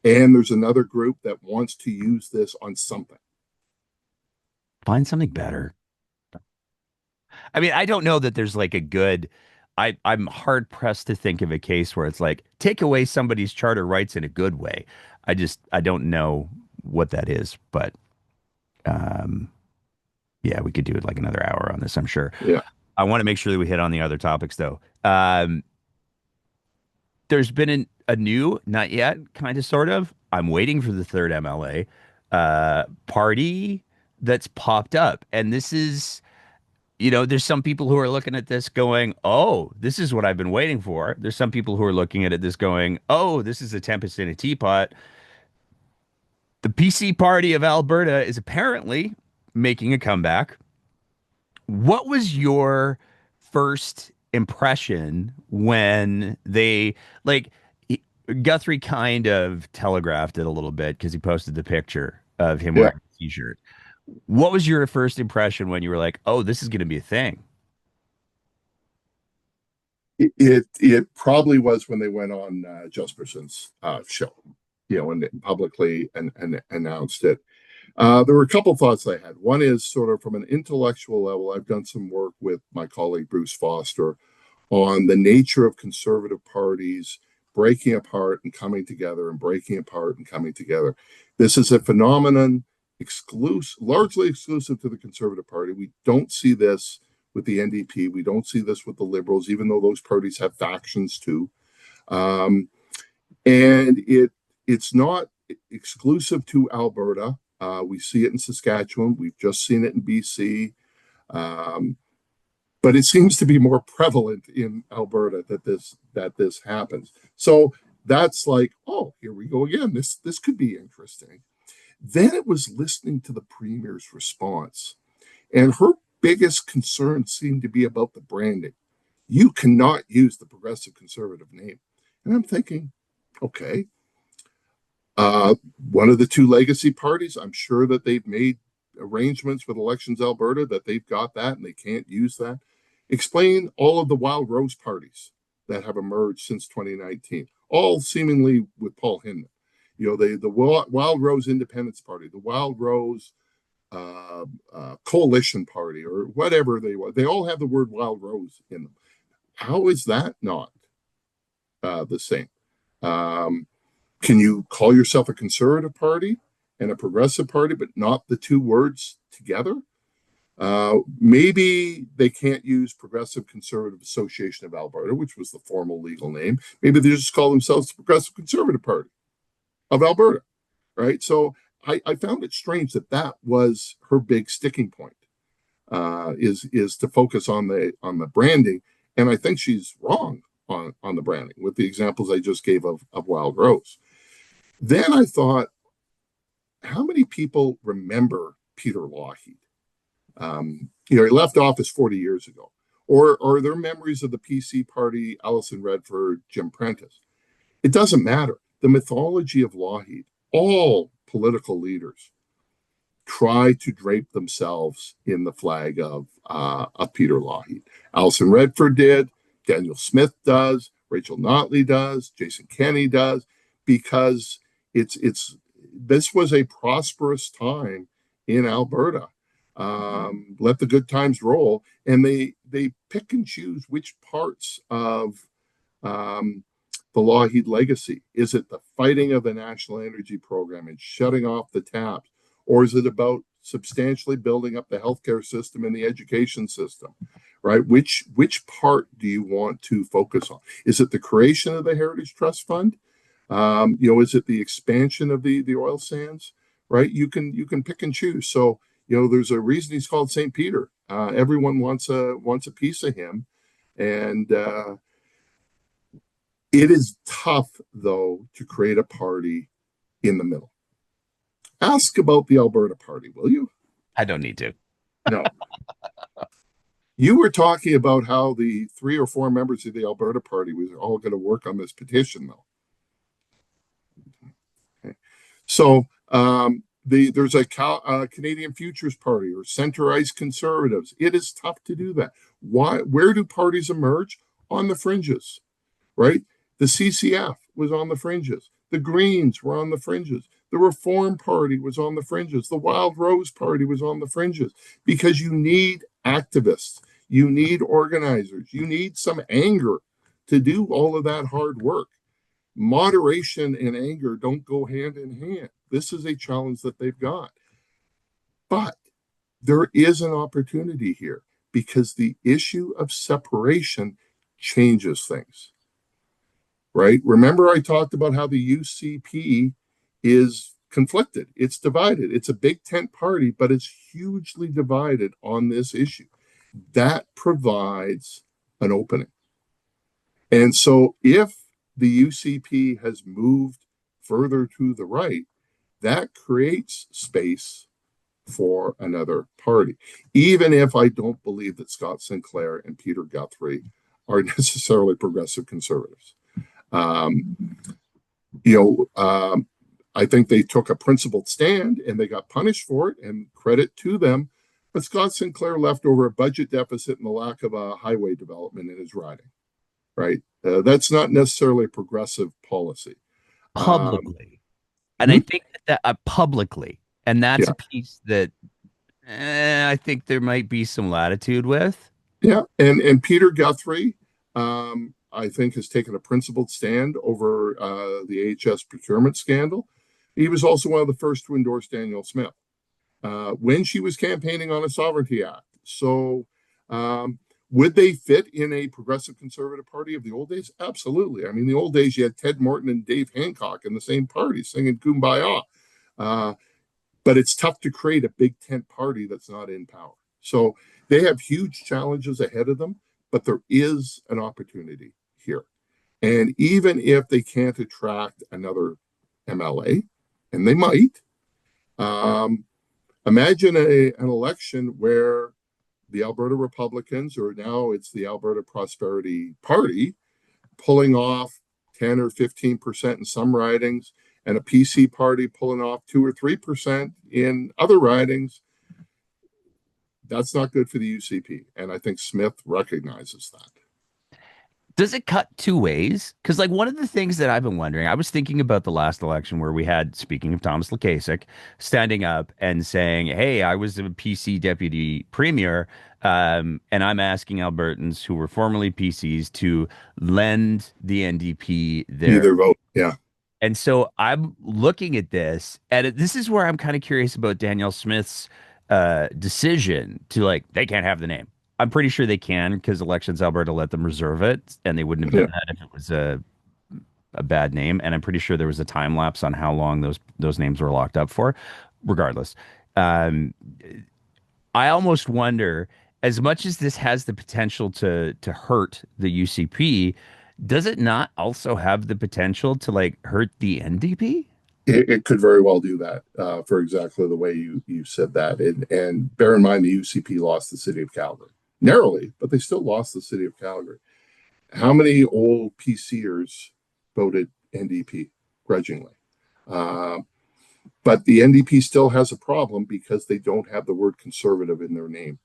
and there's another group that wants to use this on something. find something better. I mean, I don't know that there's like a good. I'm hard pressed to think of a case where it's like take away somebody's charter rights in a good way. I don't know what that is, but um, yeah, we could do it like another hour on this, I'm sure. Yeah, I want to make sure that we hit on the other topics though. There's been a new, not yet, kind of sort of. I'm waiting for the third MLA party that's popped up, and this is there's some people who are looking at this going, oh, this is what I've been waiting for. There's some people who are looking at it this going, oh, this is a tempest in a teapot. The PC party of Alberta is apparently making a comeback. What was your first impression when they like Guthrie kind of telegraphed it a little bit because he posted the picture of him yeah. wearing a t-shirt. What was your first impression when you were like, "Oh, this is going to be a thing"? It probably was when they went on Jesperson's show, and publicly and announced it. There were a couple thoughts I had. One is sort of from an intellectual level. I've done some work with my colleague Bruce Foster on the nature of conservative parties breaking apart and coming together and breaking apart and coming together. This is a phenomenon largely exclusive to the Conservative Party. We don't see this with the NDP. We don't see this with the Liberals, even though those parties have factions too. Um, and it's not exclusive to Alberta. We see it in Saskatchewan. We've just seen it in BC. Um, but it seems to be more prevalent in Alberta that this happens. So that's like, oh, here we go again. This could be interesting. Then it was listening to the premier's response, and her biggest concern seemed to be about the branding. You cannot use the Progressive Conservative name, and I'm thinking, okay, one of the two legacy parties. I'm sure that they've made arrangements with Elections Alberta that they've got that and they can't use that. Explain all of the Wild Rose parties that have emerged since 2019, all seemingly with Paul Hinman. the Wild Rose Independence Party, the Wild Rose Coalition Party, or whatever they all have the word Wild Rose in them. How is that not the same? Can you call yourself a conservative party and a progressive party, but not the two words together? Maybe they can't use Progressive Conservative Association of Alberta, which was the formal legal name. Maybe they just call themselves the Progressive Conservative Party of Alberta, right? So I found it strange that was her big sticking point, is to focus on the branding, and I think she's wrong on the branding with the examples I just gave of Wild Rose. Then I thought, how many people remember Peter Lougheed? He left office 40 years ago. Or are there memories of the PC party, Alison Redford, Jim Prentice? It doesn't matter. The mythology of Lougheed, all political leaders try to drape themselves in the flag of Peter Lougheed. Alison Redford did, Danielle Smith does, Rachel Notley does, Jason Kenney does, because this was a prosperous time in Alberta. Let the good times roll, and they pick and choose which parts of the Lougheed legacy. Is it the fighting of the national energy program and shutting off the taps, or is it about substantially building up the healthcare system and the education system? Right? Which part do you want to focus on? Is it the creation of the Heritage Trust Fund? Is it the expansion of the oil sands? Right? You can pick and choose. So there's a reason he's called St. Peter. Everyone wants a piece of him, and it is tough though to create a party in the middle. Ask about the Alberta Party, will you? I don't need to. No. You were talking about how the 3 or 4 members of the Alberta Party was all going to work on this petition, though. Okay. So there's a Canadian Futures Party or centralized conservatives. It is tough to do that. Why? Where do parties emerge? On the fringes, right? The CCF was on the fringes. The Greens were on the fringes. The Reform Party was on the fringes. The Wild Rose Party was on the fringes, because you need activists. You need organizers. You need some anger to do all of that hard work. Moderation and anger don't go hand in hand. This is a challenge that they've got. But there is an opportunity here, because the issue of separation changes things. Right? Remember, I talked about how the UCP is conflicted. It's divided. It's a big tent party, but it's hugely divided on this issue. That provides an opening. And so if the UCP has moved further to the right, that creates space for another party, even if I don't believe that Scott Sinclair and Peter Guthrie are necessarily progressive conservatives. I think they took a principled stand and they got punished for it, and credit to them. But Scott Sinclair left over a budget deficit and the lack of a highway development in his riding, right? That's not necessarily a progressive policy. Publicly. And I think that publicly, and that's a piece that I think there might be some latitude with. Yeah, and Peter Guthrie, I think, has taken a principled stand over the AHS procurement scandal. He was also one of the first to endorse Danielle Smith when she was campaigning on a Sovereignty Act. So would they fit in a progressive conservative party of the old days? Absolutely. I mean, the old days, you had Ted Morton and Dave Hancock in the same party singing Kumbaya. But it's tough to create a big tent party that's not in power. So they have huge challenges ahead of them, but there is an opportunity here. And even if they can't attract another MLA, and they might, imagine an election where the Alberta Republicans, or now it's the Alberta Prosperity Party, pulling off 10 or 15% in some ridings, and a PC party pulling off 2 or 3% in other ridings. That's not good for the UCP. And I think Smith recognizes that. Does it cut two ways? Because, like, one of the things that I've been wondering, I was thinking about the last election where we had, speaking of Thomas Lukasik, standing up and saying, "Hey, I was a PC deputy premier, and I'm asking Albertans who were formerly PCs to lend the NDP their." Either vote. Yeah. And so I'm looking at this, and this is where I'm kind of curious about Danielle Smith's decision to, like, they can't have the name. I'm pretty sure they can because Elections Alberta let them reserve it, and they wouldn't have Yeah. done that if it was a bad name. And I'm pretty sure there was a time lapse on how long those names were locked up for. Regardless, um, I almost wonder, as much as this has the potential to hurt the UCP, does it not also have the potential to like hurt the NDP? It could very well do that for exactly the way you said that. And bear in mind, the UCP lost the city of Calgary narrowly, but they still lost the city of Calgary. How many old PCers voted NDP grudgingly? Uh, but the NDP still has a problem because they don't have the word conservative in their name.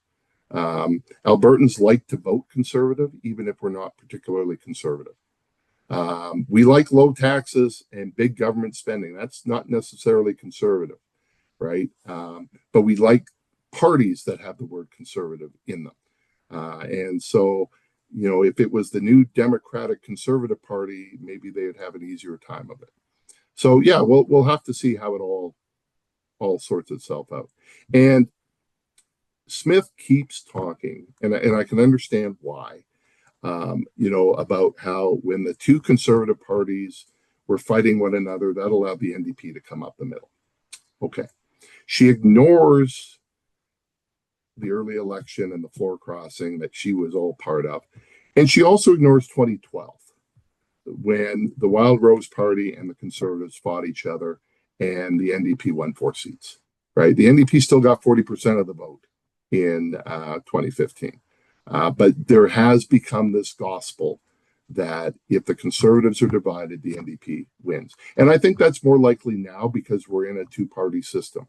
Albertans like to vote conservative, even if we're not particularly conservative. We like low taxes and big government spending. That's not necessarily conservative, right? But we like parties that have the word conservative in them. And so, if it was the new Democratic Conservative Party, maybe they would have an easier time of it. So yeah, we'll have to see how it all sorts itself out. And Smith keeps talking, and I can understand why. About how when the two conservative parties were fighting one another, that allowed the NDP to come up the middle. Okay. She ignores the early election and the floor crossing that she was all part of. And she also ignores 2012 when the Wild Rose Party and the Conservatives fought each other and the NDP won 4 seats, right? The NDP still got 40% of the vote in 2015. But there has become this gospel that if the Conservatives are divided, the NDP wins. And I think that's more likely now because we're in a two-party system.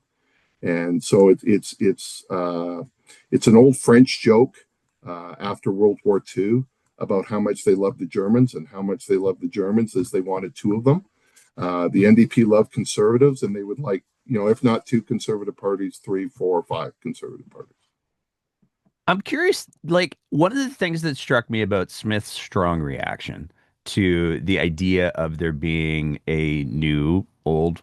And so it's an old French joke after World War II about how much they loved the Germans and how much they loved the Germans as they wanted two of them. The NDP loved conservatives, and they would like, if not two conservative parties, three, four, or five conservative parties. I'm curious, like, one of the things that struck me about Smith's strong reaction to the idea of there being a new, old,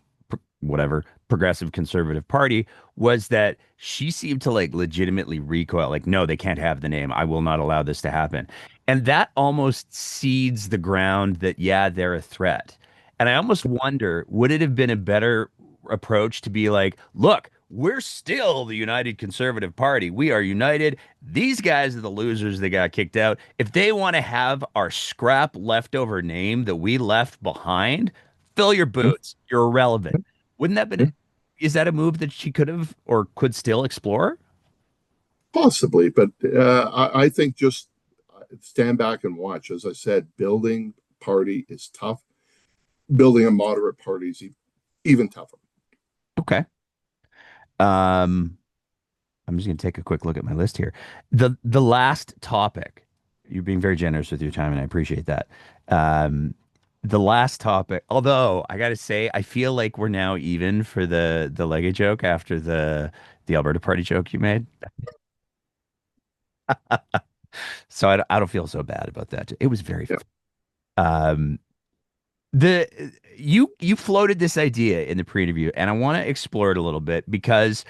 whatever, progressive conservative party was that she seemed to like legitimately recoil, like, no, they can't have the name. I will not allow this to happen. And that almost seeds the ground that, yeah, they're a threat. And I almost wonder, would it have been a better approach to be like, look, we're still the United Conservative Party. We are united. These guys are the losers that got kicked out. If they want to have our scrap leftover name that we left behind, fill your boots. You're irrelevant. Wouldn't that been, is that a move that she could have or could still explore? Possibly, but I think just stand back and watch. As I said, building party is tough. Building a moderate party is even tougher. Okay. Um, I'm just going to take a quick look at my list here. The last topic, you're being very generous with your time, and I appreciate that. Um, the last topic, although I got to say, I feel like we're now even for the Leggy joke after the Alberta Party joke you made. So I don't feel so bad about that. It was very Yeah. um the you floated this idea in the pre-interview, and I want to explore it a little bit because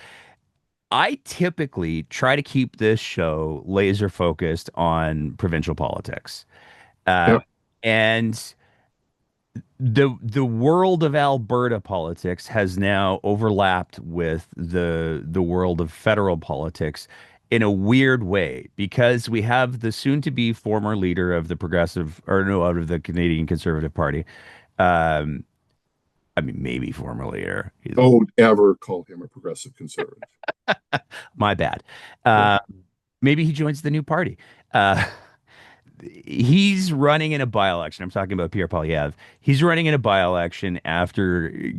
I typically try to keep this show laser focused on provincial politics. Yeah. And the world of Alberta politics has now overlapped with the world of federal politics in a weird way because we have the soon to be former leader of the progressive or no out of the Canadian Conservative Party. Um, I mean, maybe former leader. Don't ever call him a progressive conservative. My bad. Yeah. Uh, maybe he joins the new party. Uh, he's running in a by-election. I'm talking about Pierre Poilievre. He's running in a by-election after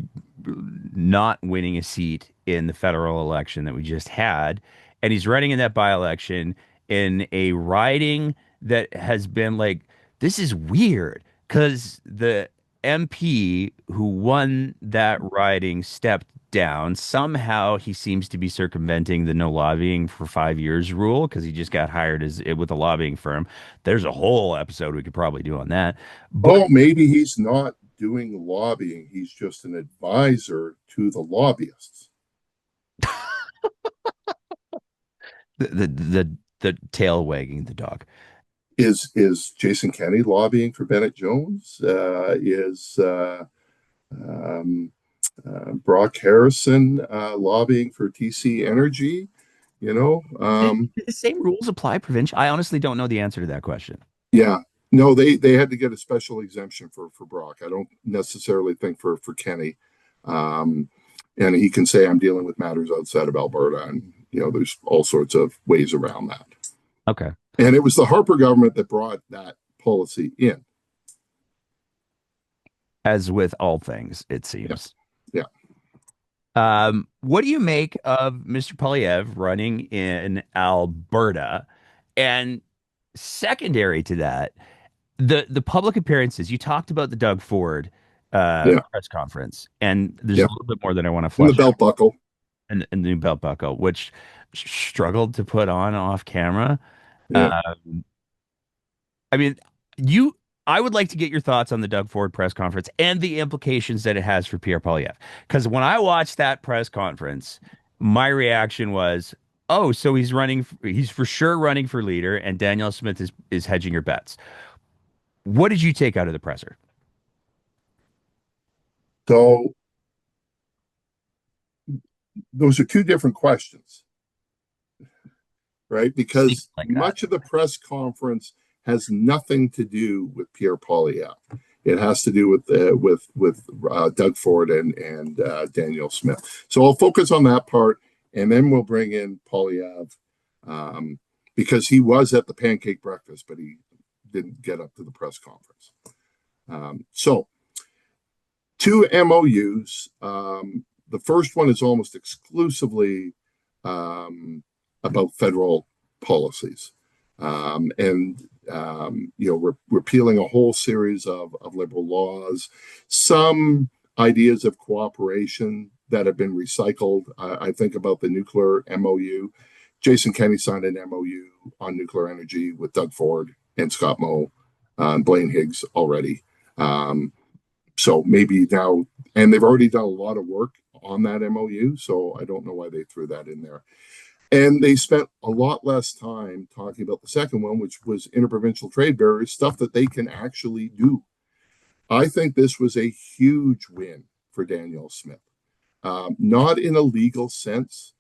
not winning a seat in the federal election that we just had, and he's running in that by-election in a riding that has been like This is weird because the MP who won that riding stepped down. Somehow he seems to be circumventing the no lobbying for 5 years rule because he just got hired as with a lobbying firm. There's a whole episode we could probably do on that. But Oh, maybe he's not doing lobbying. He's just an advisor to the lobbyists. the tail wagging the dog. Is Jason Kenney lobbying for Bennett Jones? Is um, Brock Harrison lobbying for TC Energy? You know, Do the same rules apply provincial? I honestly don't know the answer to that question. yeah. No, they had to get a special exemption for Brock. I don't necessarily think for Kenny. Um, and he can say I'm dealing with matters outside of Alberta, and there's all sorts of ways around that. Okay. And it was the Harper government that brought that policy in. As with all things, it Yeah, seems. yeah. What do you make of Mr. Polyev running in Alberta? And secondary to that, the public appearances. You talked about the Doug Ford Yeah, press conference, and there's a yeah. little bit more that I want to And the flesh out belt buckle. in the new belt buckle, which struggled to put on off camera. Yeah. Um, I mean, you. I would like to get your thoughts on the Doug Ford press conference and the implications that it has for Pierre Poilievre. Because when I watched that press conference, my reaction was, "Oh, so he's running. He's for sure running for leader, and Danielle Smith is hedging your bets." What did you take out of the presser? So those are two different questions, right? Speak Because like that. much of the press conference has nothing to do with Pierre Poilievre. It has to do with Doug Ford and Danielle Smith. So I'll focus on that part, and then we'll bring in Poilievre because he was at the pancake breakfast, but he didn't get up to the press conference. So two MOUs. The first one is almost exclusively about federal policies, and repealing a whole series of liberal laws, some ideas of cooperation that have been recycled. I think about the nuclear MOU. Jason Kenney signed an MOU on nuclear energy with Doug Ford and Scott Moe and Blaine Higgs already. So maybe now, and they've already done a lot of work on that MOU, so I don't know why they threw that in there. And they spent a lot less time talking about the second one, which was interprovincial trade barriers, stuff that they can actually do. I think this was a huge win for Danielle Smith. Not in a legal sense.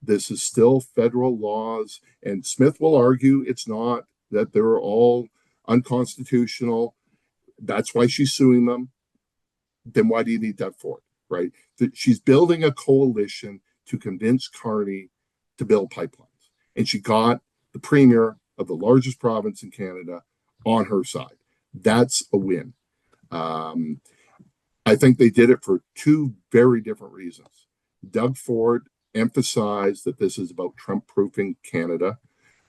This is still federal laws, and Smith will argue it's not, that they're all unconstitutional. That's why she's suing them. Then why do you need that for it, right? She's building a coalition to convince Carney to build pipelines. And she got the premier of the largest province in Canada on her side. That's a win. I think they did it for two very different reasons. Doug Ford emphasized that this is about Trump proofing Canada.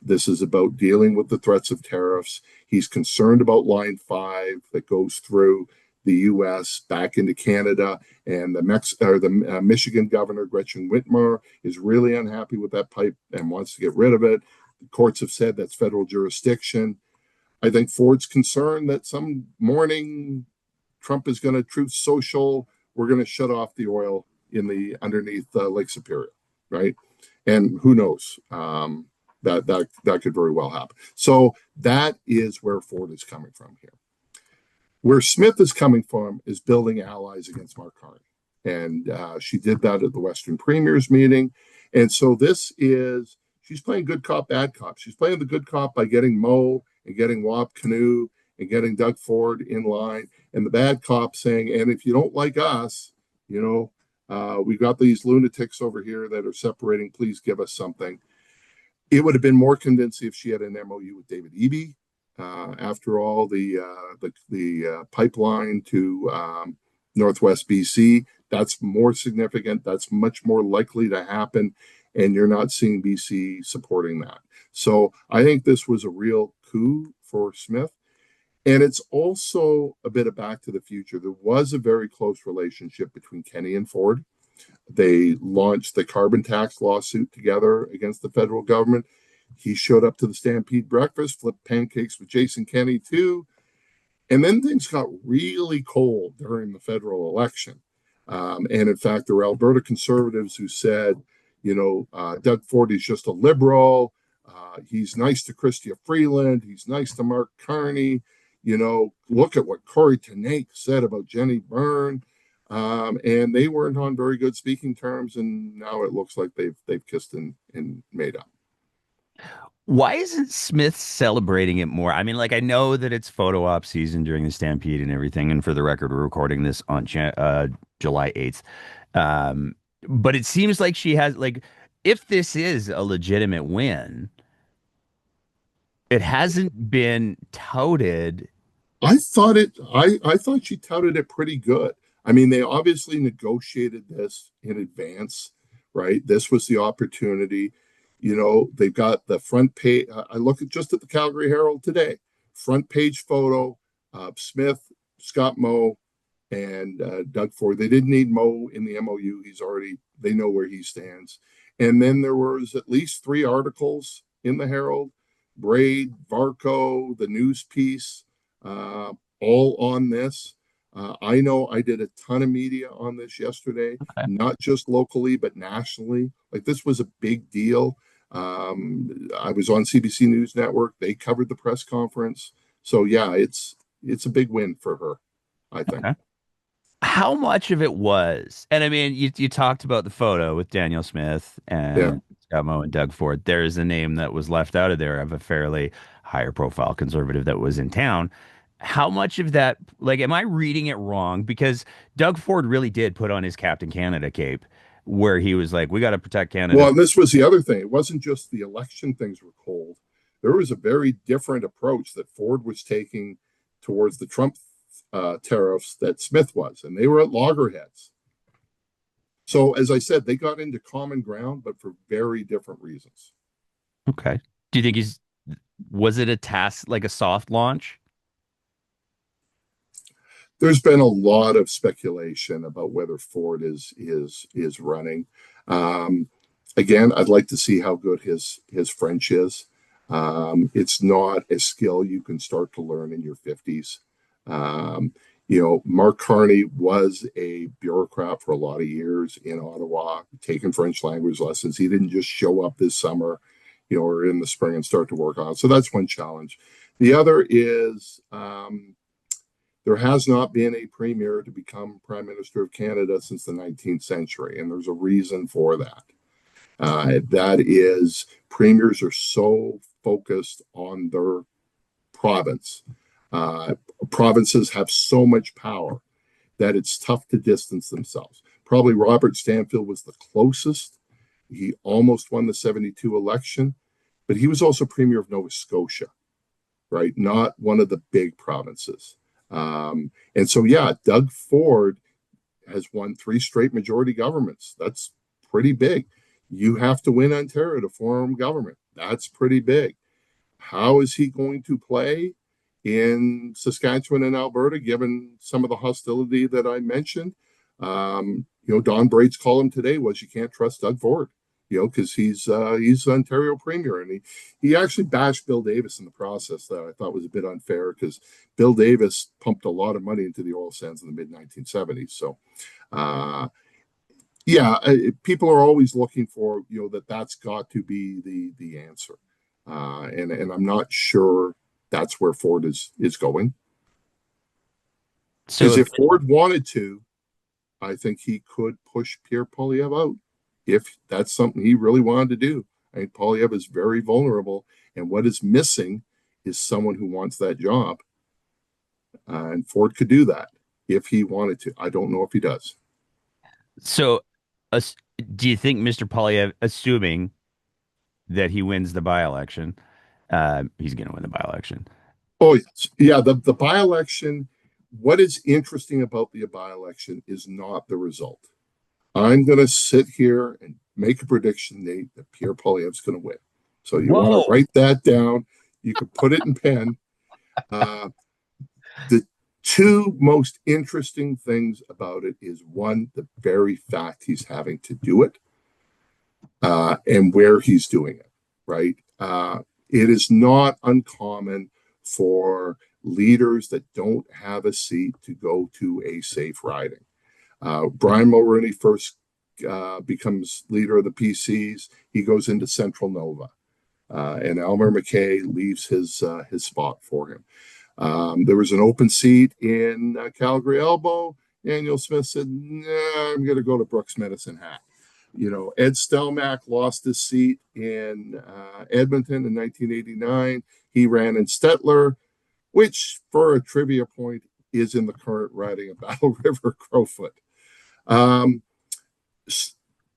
This is about dealing with the threats of tariffs. He's concerned about Line 5 that goes through the U.S. back into Canada, and the Michigan governor Gretchen Whitmer is really unhappy with that pipe and wants to get rid of it. The courts have said that's federal jurisdiction. I think Ford's concerned that some morning Trump is going to Truth Social. We're going to shut off the oil in the underneath Lake Superior, right? And who knows? That could very well happen. So that is where Ford is coming from here. Where Smith is coming from is building allies against Mark Carney. And she did that at the Western Premiers meeting. And so she's playing good cop, bad cop. She's playing the good cop by getting Moe and getting Wap Canoe and getting Doug Ford in line. And the bad cop saying, and if you don't like us, we've got these lunatics over here that are separating. Please give us something. It would have been more convincing if she had an MOU with David Eby. After all, the pipeline to Northwest BC, that's more significant. That's much more likely to happen, and you're not seeing BC supporting that. So I think this was a real coup for Smith. And it's also a bit of Back to the Future. There was a very close relationship between Kenny and Ford. They launched the carbon tax lawsuit together against the federal government. He showed up to the Stampede breakfast, flipped pancakes with Jason Kenney too. And then things got really cold during the federal election. And in fact, there were Alberta conservatives who said, Doug Ford is just a liberal. He's nice to Chrystia Freeland. He's nice to Mark Carney. Look at what Corey Tenake said about Jenny Byrne. And they weren't on very good speaking terms. And now it looks like they've kissed and made up. Why isn't Smith celebrating it more? I mean, like I know that it's photo op season during the Stampede and everything, and for the record, we're recording this on July 8th. But it seems like she has like, if this is a legitimate win, it hasn't been touted. I thought she touted it pretty good. I mean, they obviously negotiated this in advance, right? This was the opportunity. They've got the front page. I look at just at the Calgary Herald today, front page photo of Smith, Scott Moe, and Doug Ford. They didn't need Moe in the MOU. They know where he stands. And then there was at least 3 articles in the Herald, Braid, Varco, the news piece, all on this. I know I did a ton of media on this yesterday, Okay. not just locally, but nationally. Like this was a big deal. I was on CBC News Network. They covered the press conference. So yeah, it's a big win for her, I think. Okay. How much of it was, and I mean, you talked about the photo with Danielle Smith Yeah. and Scott Moe and Doug Ford. There's a name that was left out of there of a fairly higher profile conservative that was in town. How much of that, like, am I reading it wrong? Because Doug Ford really did put on his Captain Canada cape where he was like, we got to protect Canada. Well, and this was the other thing. It wasn't just the election things were cold. There was a very different approach that Ford was taking towards the Trump tariffs that Smith was, and they were at loggerheads. So, as I said, they got into common ground, but for very different reasons. Okay. Do you think was it a task, like a soft launch? There's been a lot of speculation about whether Ford is running. Um, Again, I'd like to see how good his French is. It's not a skill you can start to learn in your 50s. Mark Carney was a bureaucrat for a lot of years in Ottawa, taking French language lessons. He didn't just show up this summer, or in the spring and start to work on it. So that's one challenge. The other is there has not been a premier to become Prime Minister of Canada since the 19th century, and there's a reason for that. That is, premiers are so focused on their province. Provinces have so much power that it's tough to distance themselves. Probably Robert Stanfield was the closest. He almost won the 72 election, but he was also premier of Nova Scotia, right? Not one of the big provinces. And so, yeah, Doug Ford has won 3 straight majority governments. That's pretty big. You have to win Ontario to form government. That's pretty big. How is he going to play in Saskatchewan and Alberta, given some of the hostility that I mentioned? Don Braid's column today was you can't trust Doug Ford, because he's Ontario premier, and he actually bashed Bill Davis in the process that I thought was a bit unfair because Bill Davis pumped a lot of money into the oil sands in the mid 1970s. So, people are always looking for that's got to be the answer, and I'm not sure that's where Ford is going. Because So if Ford wanted to, I think he could push Pierre Poilievre out if that's something he really wanted to do. I think Poilievre is very vulnerable, and what is missing is someone who wants that job. And Ford could do that if he wanted to. I don't know if he does. So, uh, do you think Mr. Polyev, assuming that he wins the by-election, he's going to win the by-election? Oh, yes. Yeah, the by-election, what is interesting about the by-election is not the result. I'm going to sit here and make a prediction, Nate, that Pierre Poilievre's going to win. So you want Whoa. to write that down. You could put it in pen. The two most interesting things about it is, one, the very fact he's having to do it, and where he's doing it, right? It is not uncommon for leaders that don't have a seat to go to a safe riding. Brian Mulroney first becomes leader of the PCs. He goes into Central Nova, and Elmer MacKay leaves his spot for him. There was an open seat in Calgary Elbow. Danielle Smith said, nah, I'm going to go to Brooks Medicine Hat. Ed Stelmach lost his seat in Edmonton in 1989. He ran in Stettler, which, for a trivia point, is in the current riding of Battle River Crowfoot.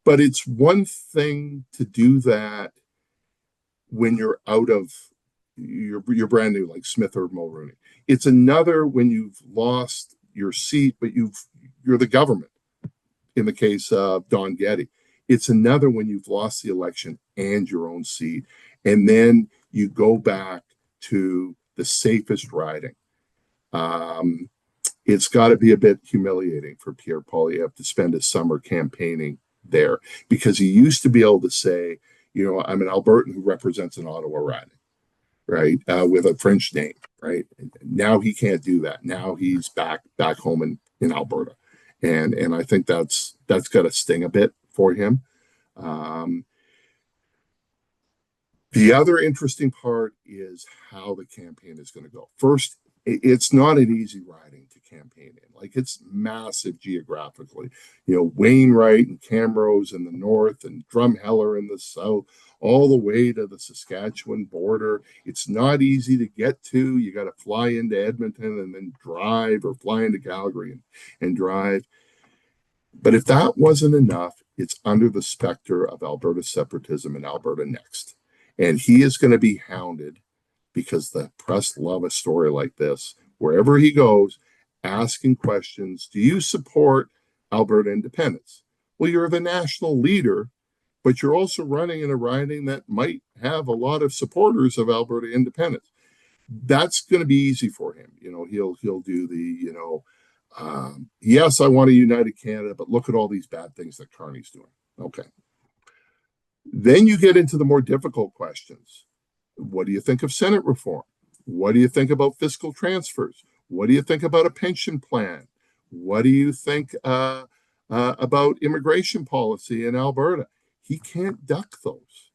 But it's one thing to do that when you're out of you're brand new, like Smith or Mulroney. It's another when you've lost your seat, but you're the government. In the case of Don Getty, it's another when you've lost the election and your own seat, and then you go back to the safest riding. It's got to be a bit humiliating for Pierre Poilievre to spend his summer campaigning there, because he used to be able to say, I'm an Albertan who represents an Ottawa riding, right, with a French name, right? Now he can't do that. Now he's back home in Alberta, and I think that's got to sting a bit for him. The other interesting part is how the campaign is going to go. First, it's not an easy riding to campaign in. Like, it's massive geographically. Wainwright and Camrose in the north and Drumheller in the south, all the way to the Saskatchewan border. It's not easy to get to. You got to fly into Edmonton and then drive, or fly into Calgary and drive. But if that wasn't enough, it's under the specter of Alberta separatism and Alberta Next. And he is going to be hounded, because the press love a story like this, wherever he goes, asking questions. Do you support Alberta independence? Well, you're the national leader, but you're also running in a riding that might have a lot of supporters of Alberta independence. That's going to be easy for him. He'll do the, yes, I want a united Canada, but look at all these bad things that Carney's doing. Okay. Then you get into the more difficult questions. What do you think of Senate reform? What do you think about fiscal transfers? What do you think about a pension plan? What do you think about immigration policy in Alberta? He can't duck those.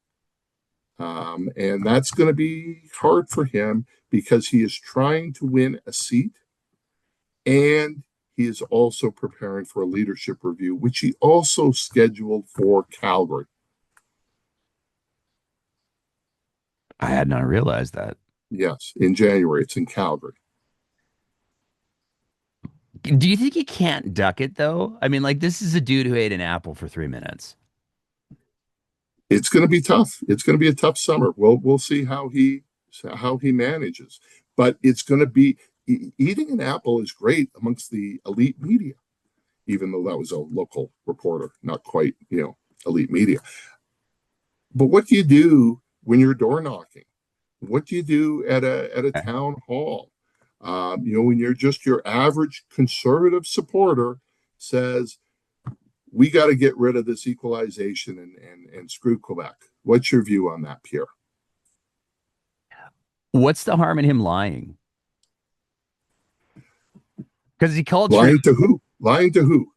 And that's going to be hard for him, because he is trying to win a seat, and he is also preparing for a leadership review, which he also scheduled for Calgary. I had not realized that. Yes, in January. It's in Calgary. Do you think he can't duck it, though? I mean, like, this is a dude who ate an apple for 3 minutes. It's going to be tough. It's going to be a tough summer. We'll see how he manages. But it's going to be, eating an apple is great amongst the elite media, even though that was a local reporter, not quite, elite media. But what do you do when you're door knocking? What do you do at a town hall? When you're just your average conservative supporter says, we got to get rid of this equalization and screw Quebec. What's your view on that, Pierre? What's the harm in him lying? Because he called lying to who? Lying to who?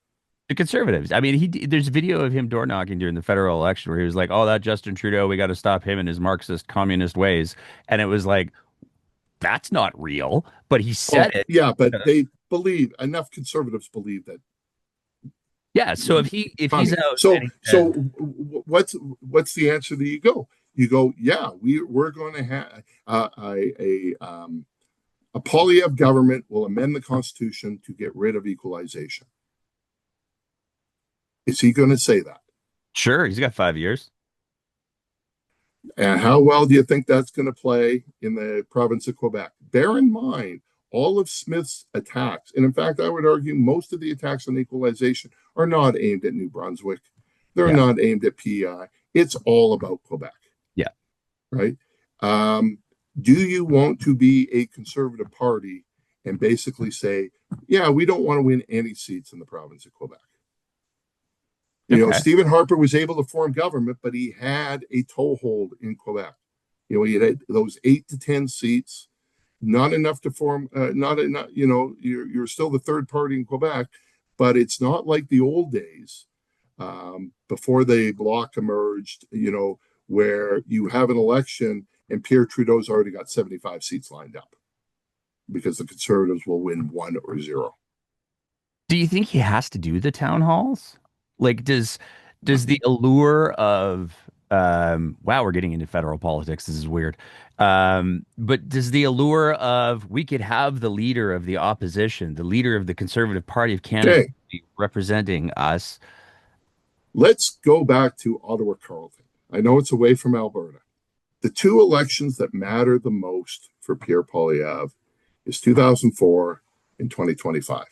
The Conservatives. I mean, there's video of him door knocking during the federal election where he was like, "Oh, that Justin Trudeau, we got to stop him and his Marxist communist ways." And it was like, that's not real. But he said it. Yeah, but they believe, enough conservatives believe that. Yeah. So if he's out, so what's the answer that you go? You go, yeah, we're going to have a Poilievre government will amend the Constitution to get rid of equalization. Is he going to say that? Sure, he's got 5 years. And how well do you think that's going to play in the province of Quebec? Bear in mind, all of Smith's attacks, and in fact, I would argue most of the attacks on equalization are not aimed at New Brunswick. They're not aimed at PEI. It's all about Quebec. Yeah. Right? Do you want to be a conservative party and basically say, yeah, we don't want to win any seats in the province of Quebec. Okay. Stephen Harper was able to form government, but he had a toehold in Quebec. He had those 8 to 10 seats, not enough to form, not enough, you're still the third party in Quebec, but it's not like the old days before the bloc emerged, where you have an election and Pierre Trudeau's already got 75 seats lined up because the Conservatives will win 1 or 0. Do you think he has to do the town halls? Like, does the allure of wow, we're getting into federal politics. This is weird. But does the allure of we could have the leader of the opposition, the leader of the Conservative Party of Canada Okay, representing us? let's go back to Ottawa Carleton. I know it's away from Alberta. The two elections that matter the most for Pierre Poilievre is 2004 and 2025.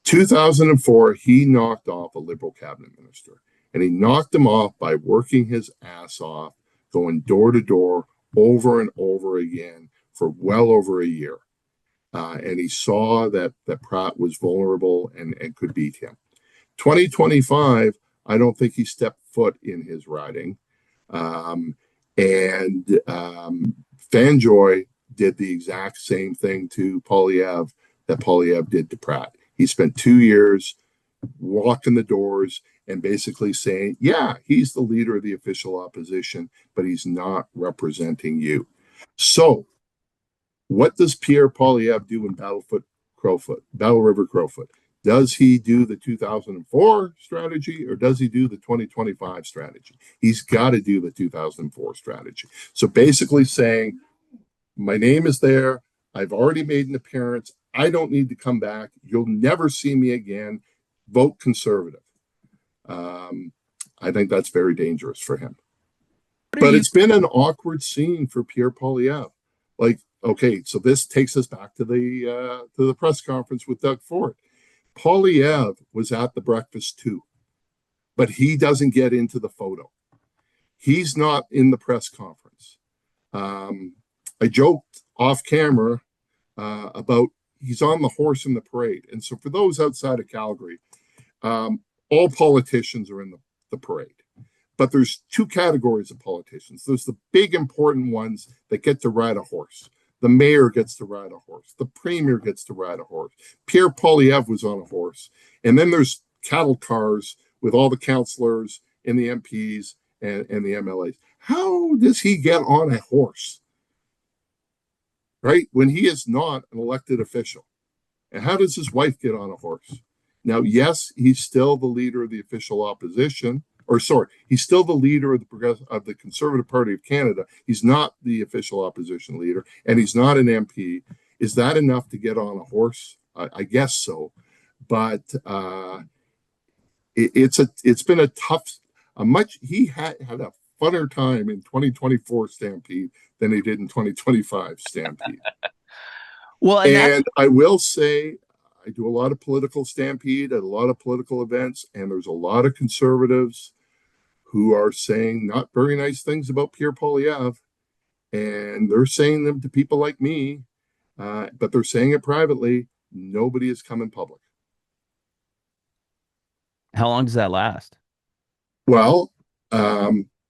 2004, he knocked off a Liberal cabinet minister, and he knocked him off by working his ass off, going door to door over and over again for well over a year. And he saw that Pratt was vulnerable and could beat him. 2025, I don't think he stepped foot in his riding. And Fanjoy did the exact same thing to Poilievre that Poilievre did to Pratt. He spent 2 years walking the doors and basically saying, yeah, he's the leader of the official opposition, but he's not representing you. So what does Pierre Poilievre do in Battle River Crowfoot? Does he do the 2004 strategy or does he do the 2025 strategy? He's got to do the 2004 strategy. So basically saying, my name is there. I've already made an appearance. I don't need to come back. You'll never see me again. Vote Conservative. I think that's very dangerous for him. But it's been an awkward scene for Pierre Poilievre. Like, okay, so this takes us back to the press conference with Doug Ford. Poilievre was at the breakfast too, but he doesn't get into the photo. He's not in the press conference. I joked off camera about he's on the horse in the parade. And so for those outside of Calgary, all politicians are in the parade. But there's two categories of politicians. There's the big important ones that get to ride a horse. The mayor gets to ride a horse. The premier gets to ride a horse. Pierre Poilievre was on a horse. And then there's cattle cars with all the councillors and the MPs and the MLAs. How does he get on a horse? Right? When he is not an elected official. And how does his wife get on a horse? Now, yes, he's still the leader of the official opposition. He's still the leader of the Conservative Party of Canada. He's not the official opposition leader, and he's not an MP. Is that enough to get on a horse? I guess so, but it's been a tough. He had a funner time in 2024 Stampede than he did in 2025 Stampede. Well, and I will say, I do a lot of political Stampede at a lot of political events, and there's a lot of conservatives who are saying not very nice things about Pierre Poilievre, and they're saying them to people like me, but they're saying it privately. Nobody has come in public. how long does that last? Well,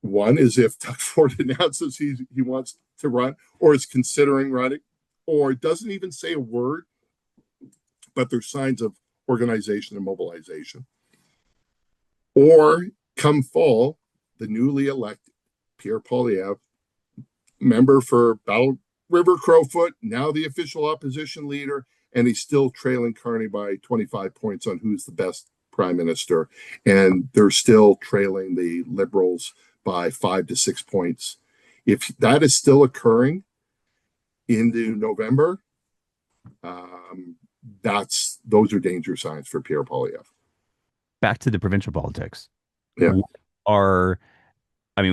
one is if Doug Ford announces he wants to run, or is considering running, or doesn't even say a word, but there's signs of organization and mobilization. Or come fall, the newly elected Pierre Poilievre, member for Battle River Crowfoot, now the official opposition leader, and he's still trailing Carney by 25 points on who's the best prime minister. And they're still trailing the Liberals by 5 to 6 points. If that is still occurring into November, those are danger signs for Pierre Poilievre. Back to the provincial politics. Yeah. We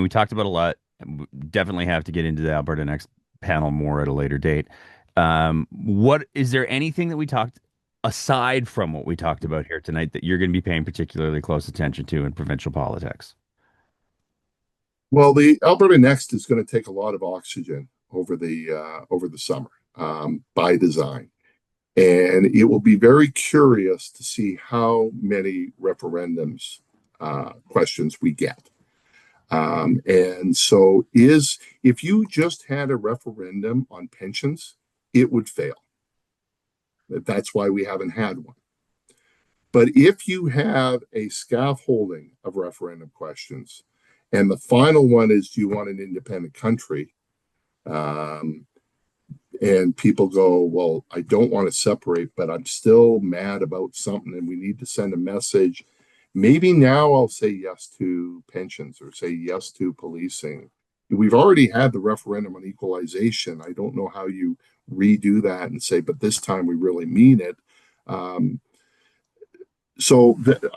talked about a lot. We definitely have to get into the Alberta Next panel more at a later date. What is there anything that we talked aside from what we talked about here tonight that you're going to be paying particularly close attention to in provincial politics? Well, the Alberta Next is going to take a lot of oxygen over the summer by design. And it will be very curious to see how many referendums questions we get. And so if you just had a referendum on pensions, it would fail. That's why we haven't had one. But if you have a scaffolding of referendum questions, and the final one is, do you want an independent country? And people go, well, I don't want to separate, but I'm still mad about something, and we need to send a message. Maybe now I'll say yes to pensions or say yes to policing. We've already had the referendum on equalization. I don't know how you redo that and say, but this time we really mean it.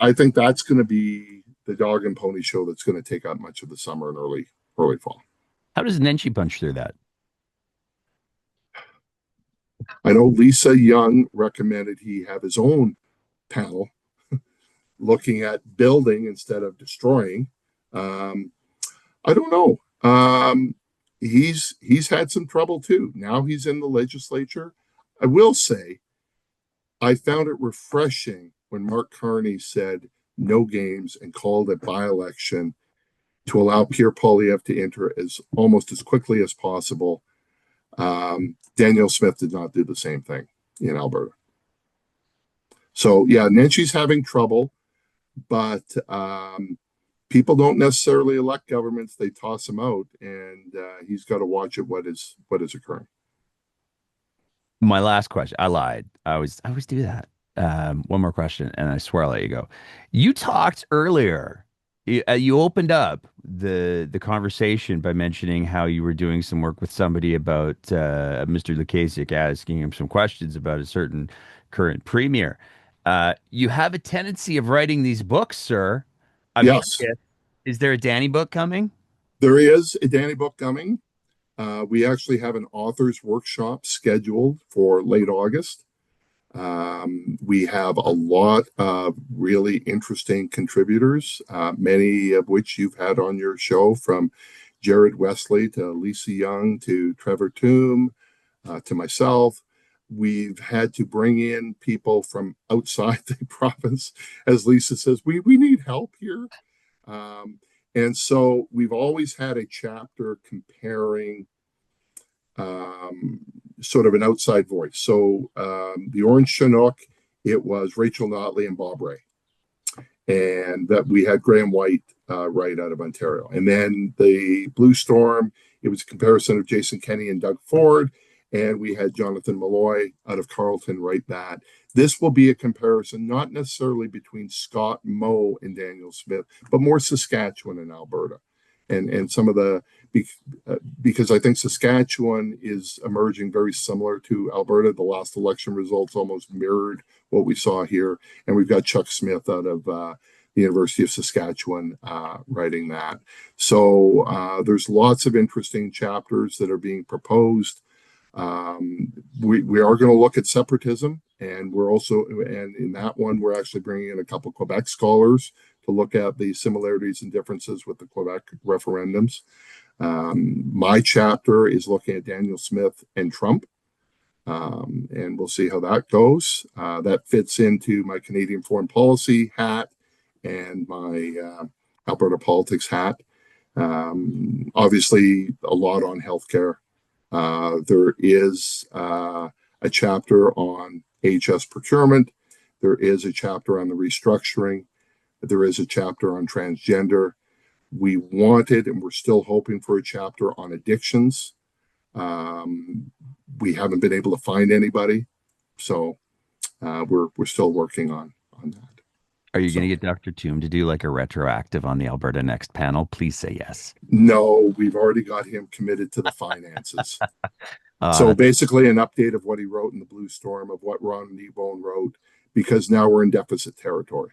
I think that's going to be the dog and pony show that's going to take up much of the summer and early fall. How does Nenshi punch through that? I know Lisa Young recommended he have his own panel looking at building instead of destroying. I don't know. He's had some trouble too. Now he's in the legislature. I will say, I found it refreshing when Mark Carney said no games and called a by-election to allow Pierre Poilievre to enter almost as quickly as possible. Danielle Smith did not do the same thing in Alberta. So yeah, Nenshi's having trouble, but people don't necessarily elect governments; they toss them out, and he's got to watch what is occurring. My last question. I lied. I always do that. One more question, and I swear I'll let you go. You talked earlier. You opened up the conversation by mentioning how you were doing some work with somebody about Mr. Lukasiuk, asking him some questions about a certain current premier. You have a tendency of writing these books, sir. I'm Yes, curious, is there a Danny book coming? there is a Danny book coming. We actually have an author's workshop scheduled for late August. We have a lot of really interesting contributors, many of which you've had on your show, from Jared Wesley to Lisa Young to Trevor Toom to myself. We've had to bring in people from outside the province. As Lisa says, we need help here. And so we've always had a chapter comparing sort of an outside voice. So the Orange Chinook, it was Rachel Notley and Bob Ray. And that we had Graham White right out of Ontario. And then the Blue Storm, it was a comparison of Jason Kenney and Doug Ford. And we had Jonathan Malloy out of Carleton write that. This will be a comparison, not necessarily between Scott Moe and Danielle Smith, but more Saskatchewan and Alberta. And some of the, because I think Saskatchewan is emerging very similar to Alberta. The last election results almost mirrored what we saw here. And we've got Chuck Smith out of the University of Saskatchewan writing that. So there's lots of interesting chapters that are being proposed. We are going to look at separatism, and and in that one, we're actually bringing in a couple Quebec scholars to look at the similarities and differences with the Quebec referendums. My chapter is looking at Danielle Smith and Trump, and we'll see how that goes. That fits into my Canadian foreign policy hat and my Alberta Politics hat. Obviously, a lot on healthcare. There is a chapter on HS procurement. There is a chapter on the restructuring. There is a chapter on transgender. We wanted, and we're still hoping for, a chapter on addictions. We haven't been able to find anybody, so we're still working on that. Are you going to get Dr. Toom to do like a retroactive on the Alberta Next panel? Please say yes. No, we've already got him committed to the finances. So basically an update of what he wrote in the Blue Storm, of what Ron Kneebone wrote, because now we're in deficit territory,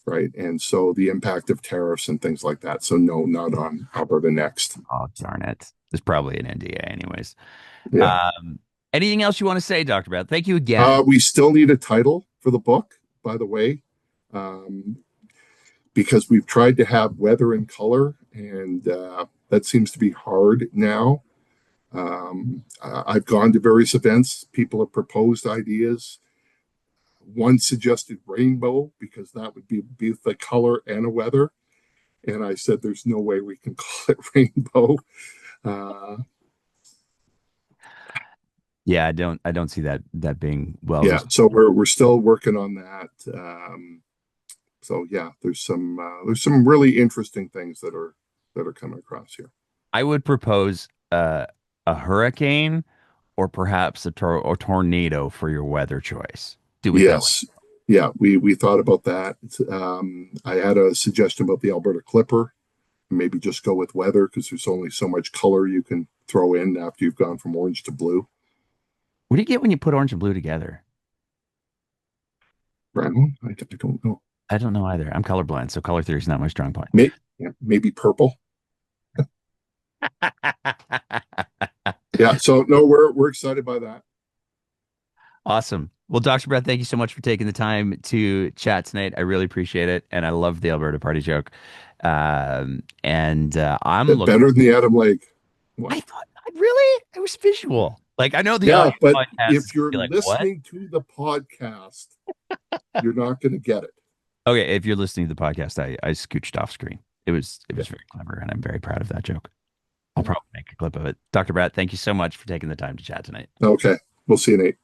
right? And so the impact of tariffs and things like that. So no, not on Alberta Next. Oh, darn it. There's probably an NDA anyways. Yeah. Anything else you want to say, Dr. Bratt? Thank you again. We still need a title for the book, by the way, because we've tried to have weather and color, and that seems to be hard now. I've gone to various events. People have proposed ideas. One suggested rainbow because that would be the color and a weather. And I said, there's no way we can call it rainbow. Uh, Yeah, I don't see that being well yeah, received. so we're still working on that. So yeah, there's some really interesting things that are coming across here. I would propose a hurricane or perhaps a tornado for your weather choice. Do it that way. Yes, yeah, we thought about that. I had a suggestion about the Alberta Clipper. Maybe just go with weather because there's only so much color you can throw in after you've gone from orange to blue. What do you get when you put orange and blue together? Brown, I don't know. I don't know either. I'm colorblind, so color theory is not my strong point. Yeah, maybe purple. Yeah, so no, we're excited by that. Awesome. Well, Dr. Brett, thank you so much for taking the time to chat tonight. I really appreciate it. And I love the Alberta party joke. And I'm looking, Better than the Adam Lake one. I thought, really? It was visual. Like, I know the Yeah, audio but podcast is if going to you're be like, what? listening to the podcast, you're not going to get it. Okay, if you're listening to the podcast, I scooched off screen. It was Yeah, very clever, and I'm very proud of that joke. I'll yeah. probably make a clip of it. Dr. Bratt, thank you so much for taking the time to chat tonight. Okay, we'll see you, Nate.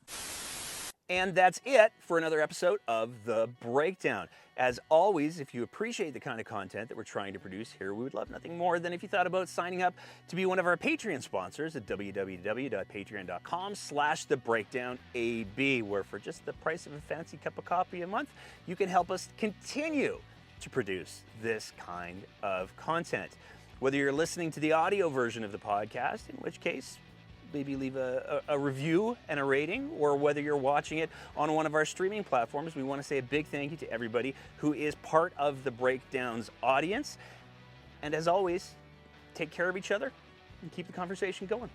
And that's it for another episode of The Breakdown. As always, if you appreciate the kind of content that we're trying to produce here, we would love nothing more than if you thought about signing up to be one of our Patreon sponsors at www.patreon.com/thebreakdownab, where for just the price of a fancy cup of coffee a month, you can help us continue to produce this kind of content. Whether you're listening to the audio version of the podcast, in which case, maybe leave a review and a rating, or whether you're watching it on one of our streaming platforms, we want to say a big thank you to everybody who is part of the Breakdown's audience. And as always, take care of each other and keep the conversation going.